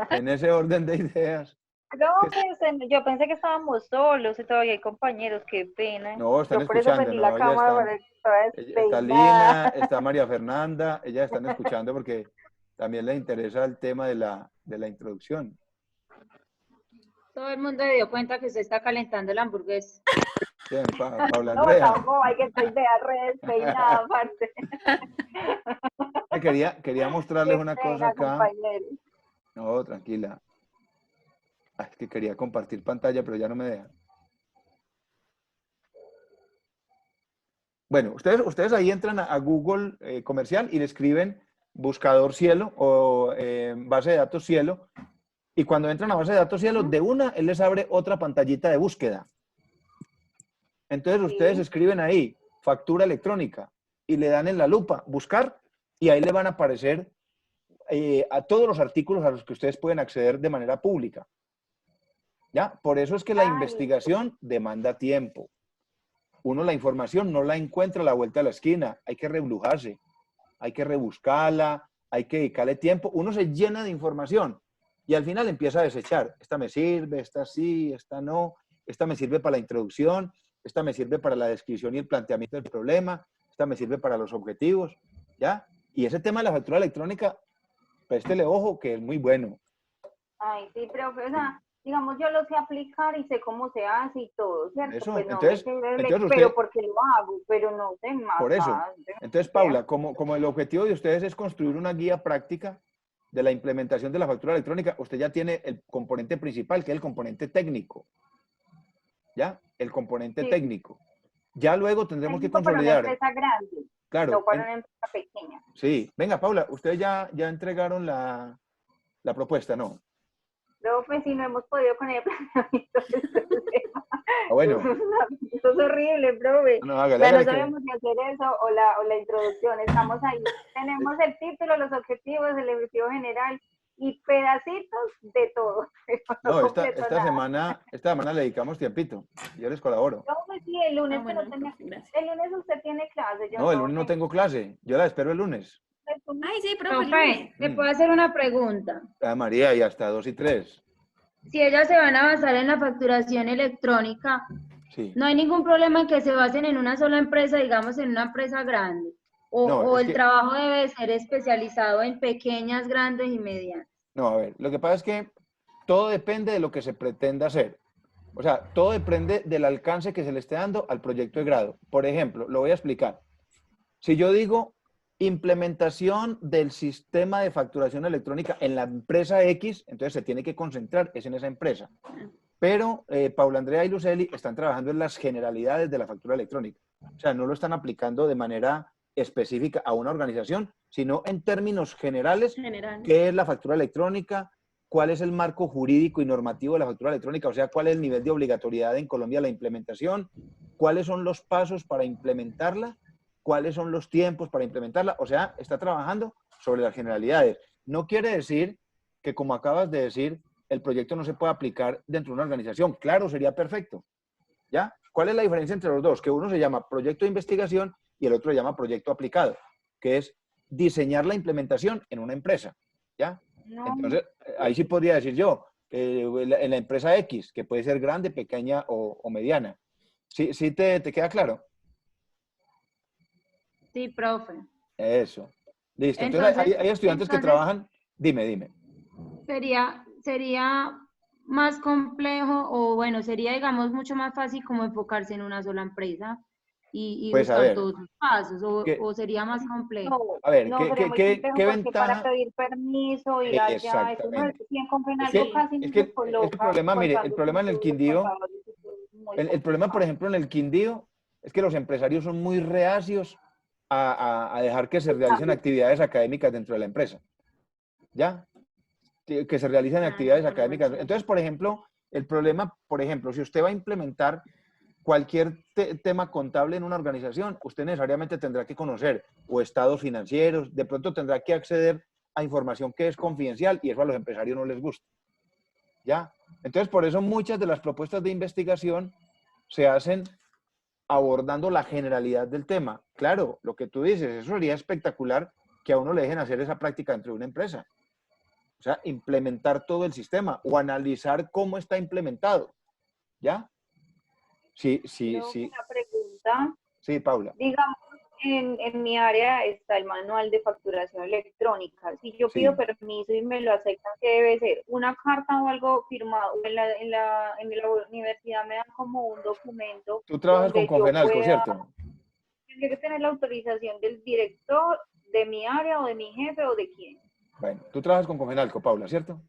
en ese orden de ideas. Profe, yo pensé que estábamos solos y todavía hay compañeros, qué pena. No, están Yo por eso escuchando, prendí la no, ellas cámara están. para toda Está despeinada. Lina, está María Fernanda, ellas están escuchando porque también les interesa el tema de la introducción. Todo el mundo se dio cuenta que se está calentando la hamburguesa. Bien, Paula No, Andrea. tampoco, hay que estoy de re despeinada aparte. Quería mostrarles Qué una cosa pena, acá. compañeros. No, tranquila. Ay, es que quería compartir pantalla, pero ya no me deja. Bueno, ustedes ahí entran a Google comercial y le escriben buscador Cielo o base de datos Cielo. Y cuando entran a base de datos Cielo, de una, él les abre otra pantallita de búsqueda. Entonces ustedes escriben ahí factura electrónica y le dan en la lupa buscar y ahí le van a aparecer a todos los artículos a los que ustedes pueden acceder de manera pública. ¿Ya? Por eso es que la investigación demanda tiempo. Uno la información no la encuentra a la vuelta de la esquina, hay que rebrujarse, hay que rebuscarla, hay que dedicarle tiempo. Uno se llena de información y al final empieza a desechar. Esta me sirve, esta sí, esta no, esta me sirve para la introducción, esta me sirve para la descripción y el planteamiento del problema, esta me sirve para los objetivos, ¿ya? Y ese tema de la factura electrónica, préstele ojo que es muy bueno. Ay, sí, pero, o sea, digamos, yo lo sé aplicar y sé cómo se hace y todo, ¿cierto? Eso, Pues no entonces, me sé el entonces pero usted, porque lo hago, pero no sé más por eso. nada. Entonces, Paula, como el objetivo de ustedes es construir una guía práctica de la implementación de la factura electrónica, usted ya tiene el componente principal, que es el componente técnico. ¿Ya? El componente técnico. Ya luego tendremos que Técnico para una consolidar. empresa grande, Claro. no para una empresa pequeña. Sí. Venga, Paula, ustedes ya entregaron la propuesta, ¿no? No, pues si no hemos podido con el planteamiento del problema. Bueno. Eso es horrible, profe. No, hágale, Ya no hágale sabemos si hacer eso o la introducción. Estamos ahí. Tenemos el título, los objetivos, el objetivo general y pedacitos de todo. No, esta semana le dedicamos tiempito. Yo les colaboro. No, pues sí, el lunes, bueno, el lunes usted tiene clase. Yo No, el lunes no tengo clase. Yo la espero el lunes. Ay, sí, profe. Profe, ¿le puedo hacer una pregunta? María, y hasta 2 y 3. Si ellas se van a basar en la facturación electrónica, Sí. no hay ningún problema en que se basen en una sola empresa, digamos en una empresa grande. No, O es el que- trabajo debe ser especializado en pequeñas, grandes y medianas. No, a ver, lo que pasa es que todo depende de lo que se pretenda hacer. O sea, todo depende del alcance que se le esté dando al proyecto de grado. Por ejemplo, lo voy a explicar. Si yo digo implementación del sistema de facturación electrónica en la empresa X, entonces se tiene que concentrar es en esa empresa. Pero Paula Andrea y Luceli están trabajando en las generalidades de la factura electrónica. O sea, no lo están aplicando de manera específica a una organización, sino en términos generales, qué es la factura electrónica, cuál es el marco jurídico y normativo de la factura electrónica, o sea, cuál es el nivel de obligatoriedad en Colombia de la implementación, cuáles son los pasos para implementarla, cuáles son los tiempos para implementarla, o sea, está trabajando sobre las generalidades. No quiere decir que, como acabas de decir, el proyecto no se puede aplicar dentro de una organización. Claro, sería perfecto. ¿Ya? ¿Cuál es la diferencia entre los dos? Que uno se llama proyecto de investigación y el otro se llama proyecto aplicado, que es diseñar la implementación en una empresa. ¿Ya? No. Entonces, ahí sí podría decir yo, en la empresa X, que puede ser grande, pequeña o mediana. ¿Sí te queda claro? Sí, profe. Eso. Listo. Entonces, hay estudiantes que entonces, trabajan. Dime. Sería más complejo o bueno, sería digamos mucho más fácil como enfocarse en una sola empresa y Pues a buscar ver, todos sus pasos ¿qué, o sería más complejo? No, a ver, no, ¿qué, sería qué, muy qué, complejo qué porque para ventaja? pedir permiso, ir allá, eso no es Exactamente. bien con Es algo que, casi es ni que, se es que el coloca problema, mire, el contando con problema en el estudios Quindío, contables, eso es muy el problema, por complicado. ejemplo, en el Quindío, es que los empresarios son muy reacios a dejar que se realicen actividades académicas dentro de la empresa. ¿Ya? Que se realicen actividades académicas. Entonces, por ejemplo, el problema, por ejemplo, si usted va a implementar cualquier tema contable en una organización, usted necesariamente tendrá que conocer o estados financieros, de pronto tendrá que acceder a información que es confidencial y eso a los empresarios no les gusta. ¿Ya? Entonces, por eso muchas de las propuestas de investigación se hacen abordando la generalidad del tema. Claro, lo que tú dices, eso sería espectacular que a uno le dejen hacer esa práctica dentro de una empresa. O sea, implementar todo el sistema o analizar cómo está implementado. ¿Ya? Sí, sí, Pero sí. una pregunta, Sí, Paula. digamos, en mi área está el manual de facturación electrónica. Si yo pido Sí. permiso y me lo aceptan, ¿qué debe ser? ¿Una carta o algo firmado? En la universidad me dan como un documento Tú trabajas con donde yo Confenalco, pueda, ¿cierto? tendría que tener la autorización del director, de mi área o de mi jefe o de quién. Bueno, tú trabajas con Confenalco, Paula, ¿cierto?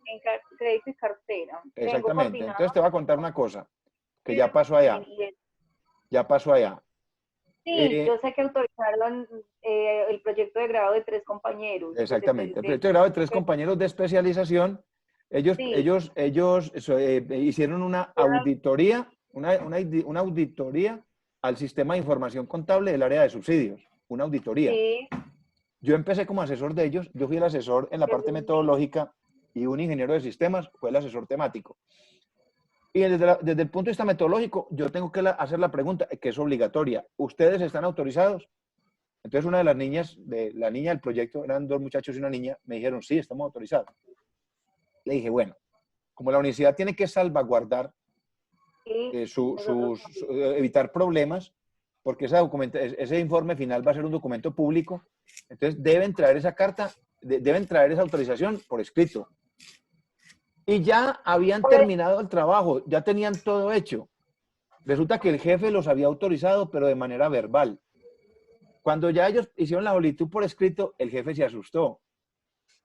En crédito y cartera. Tengo Exactamente. coordinado. Entonces te voy a contar una cosa que ya pasó allá. Ya pasó allá. Sí, yo sé que autorizaron el proyecto de grado de 3 compañeros. Exactamente. El proyecto de grado de 3 compañeros de especialización, ellos Sí. hicieron una auditoría, una auditoría al sistema de información contable del área de subsidios. Una auditoría. Sí, Yo empecé como asesor de ellos. Yo fui el asesor en la parte metodológica y un ingeniero de sistemas fue el asesor temático. Y desde el punto de vista metodológico, yo tengo que hacer la pregunta, que es obligatoria. ¿Ustedes están autorizados? Entonces una de las niñas, la niña del proyecto, eran 2 muchachos y una niña, me dijeron, sí, estamos autorizados. Le dije, bueno, como la universidad tiene que salvaguardar, sí, evitar problemas, porque ese informe final va a ser un documento público, entonces deben traer esa carta, deben traer esa autorización por escrito. Y ya habían terminado el trabajo, ya tenían todo hecho. Resulta que el jefe los había autorizado, pero de manera verbal. Cuando ya ellos hicieron la solicitud por escrito, el jefe se asustó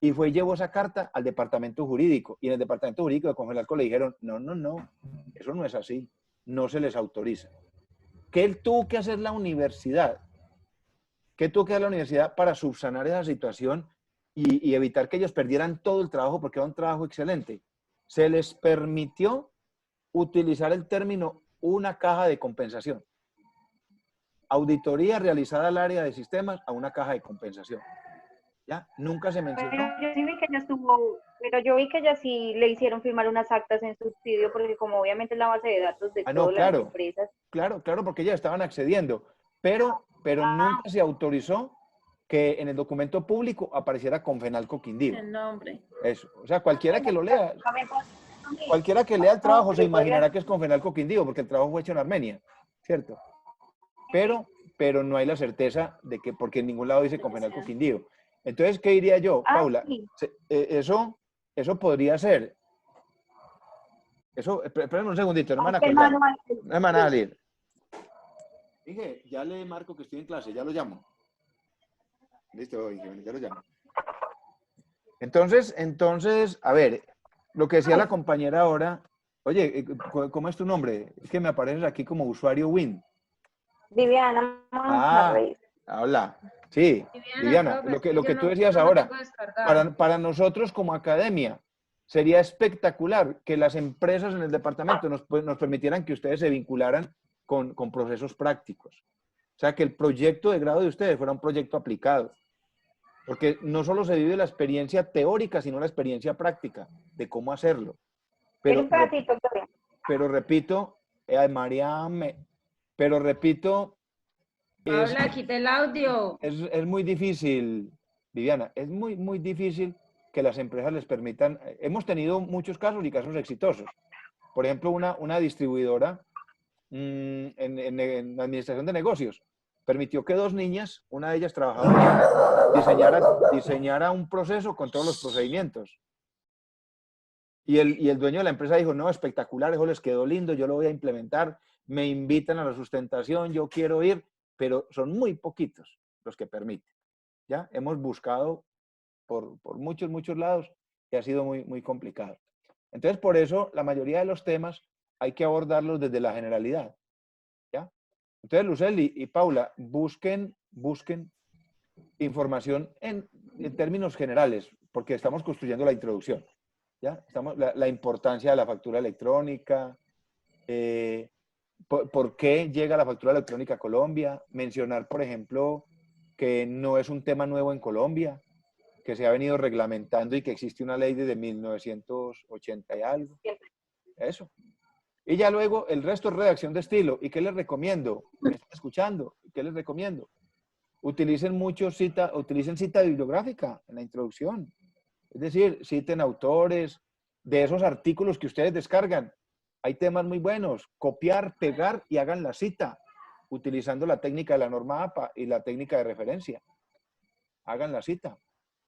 y fue y llevó esa carta al departamento jurídico. Y en el departamento jurídico de Confenalco le dijeron, no, eso no es así, no se les autoriza. ¿Qué tuvo que hacer la universidad? ¿Qué tuvo que hacer la universidad para subsanar esa situación y evitar que ellos perdieran todo el trabajo, porque era un trabajo excelente? Se les permitió utilizar el término una caja de compensación. Auditoría realizada al área de sistemas a una caja de compensación. ¿Ya? Nunca se mencionó. Pero yo vi que ella sí le hicieron firmar unas actas en subsidio, porque como obviamente es la base de datos de todas las empresas. Claro, porque ya estaban accediendo, pero nunca se autorizó que en el documento público apareciera Confenalco Quindío. El nombre. Eso, o sea, cualquiera que lo lea, cualquiera que lea el trabajo se imaginará que es Confenalco Quindío, porque el trabajo fue hecho en Armenia, ¿cierto? Pero no hay la certeza de que, porque en ningún lado dice Confenalco Quindío. Entonces, ¿qué diría yo, Paula? Sí. Eso podría ser. Eso, espérenme un segundito, no me van a colgar. No me van a salir. Dije, ya le marco que estoy en clase, ya lo llamo. Listo, ya lo llamo. Entonces, a ver, lo que decía la compañera ahora, oye, ¿cómo es tu nombre? Es que me apareces aquí como usuario Win. Viviana. Hola. Sí, Viviana, lo que tú decías ahora, para nosotros como academia, sería espectacular que las empresas en el departamento nos permitieran que ustedes se vincularan con procesos prácticos. O sea, que el proyecto de grado de ustedes fuera un proyecto aplicado. Porque no solo se vive la experiencia teórica, sino la experiencia práctica de cómo hacerlo. Pero repito, Paula, quita el audio. Es muy difícil, Viviana, es muy difícil que las empresas les permitan. Hemos tenido muchos casos y casos exitosos. Por ejemplo, una distribuidora en administración de negocios permitió que 2 niñas, una de ellas trabajaba, diseñara un proceso con todos los procedimientos. Y el dueño de la empresa dijo, no, espectacular, eso les quedó lindo, yo lo voy a implementar, me invitan a la sustentación, yo quiero ir, pero son muy poquitos los que permiten. ¿Ya? Hemos buscado por muchos, muchos lados y ha sido muy, muy complicado. Entonces, por eso, la mayoría de los temas hay que abordarlos desde la generalidad. ¿Ya? Entonces, Luceli y Paula, busquen información en términos generales, porque estamos construyendo la introducción. ¿Ya? La importancia de la factura electrónica, por qué llega la factura electrónica a Colombia, mencionar, por ejemplo, que no es un tema nuevo en Colombia, que se ha venido reglamentando y que existe una ley desde 1980 y algo. Eso. Y ya luego el resto es redacción de estilo. ¿Y qué les recomiendo? ¿Me están escuchando? ¿Qué les recomiendo? Utilicen cita bibliográfica en la introducción. Es decir, citen autores de esos artículos que ustedes descargan. Hay temas muy buenos. Copiar, pegar y hagan la cita, utilizando la técnica de la norma APA y la técnica de referencia. Hagan la cita.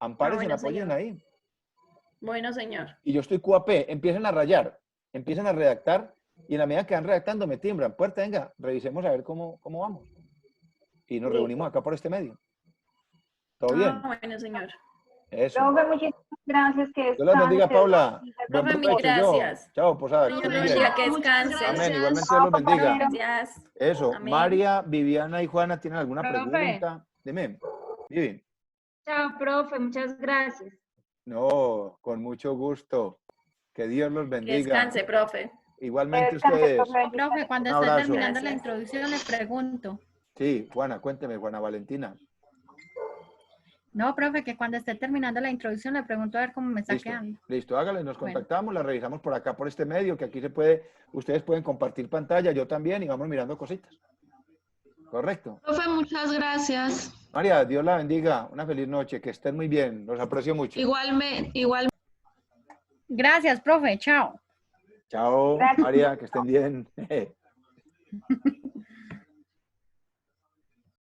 Ampárense, bueno, apoyen señor. ahí. Bueno, señor. Y yo estoy QAP. Empiecen a rayar, empiecen a redactar y en la medida que van redactando me timbran. Puerta, venga, revisemos a ver cómo vamos. Y nos reunimos acá por este medio. ¿Todo bien? Bueno, señor. Eso. Profe, muchísimas gracias. Que Dios las bendiga, descanse. Paula. Buen Profe, mil provecho, yo. gracias. Chao, posada. Dios Que lo estén bien. bendiga, que descanse. Amén. Igualmente Dios los bendiga. Gracias. Eso. Amén. María, Viviana y Juana, ¿tienen alguna Profe. pregunta? Dime. Vivi. Chao, profe, muchas gracias. No, con mucho gusto. Que Dios los Que bendiga. descanse, profe. Igualmente Descanse, ustedes. profe. Profe, cuando Un esté abrazo. terminando la Gracias. introducción le pregunto. Sí, Juana, cuénteme, Juana Valentina. No, profe, que cuando esté terminando la introducción le pregunto a ver cómo me está Listo, quedando. listo, hágale, nos Bueno. contactamos, la revisamos por acá, por este medio, que aquí ustedes pueden compartir pantalla, yo también, y vamos mirando cositas. Correcto. Profe, muchas gracias. María, Dios la bendiga, una feliz noche, que estén muy bien, los aprecio mucho. Igual. Gracias, profe. Chao. Chao, Gracias. María, que estén bien.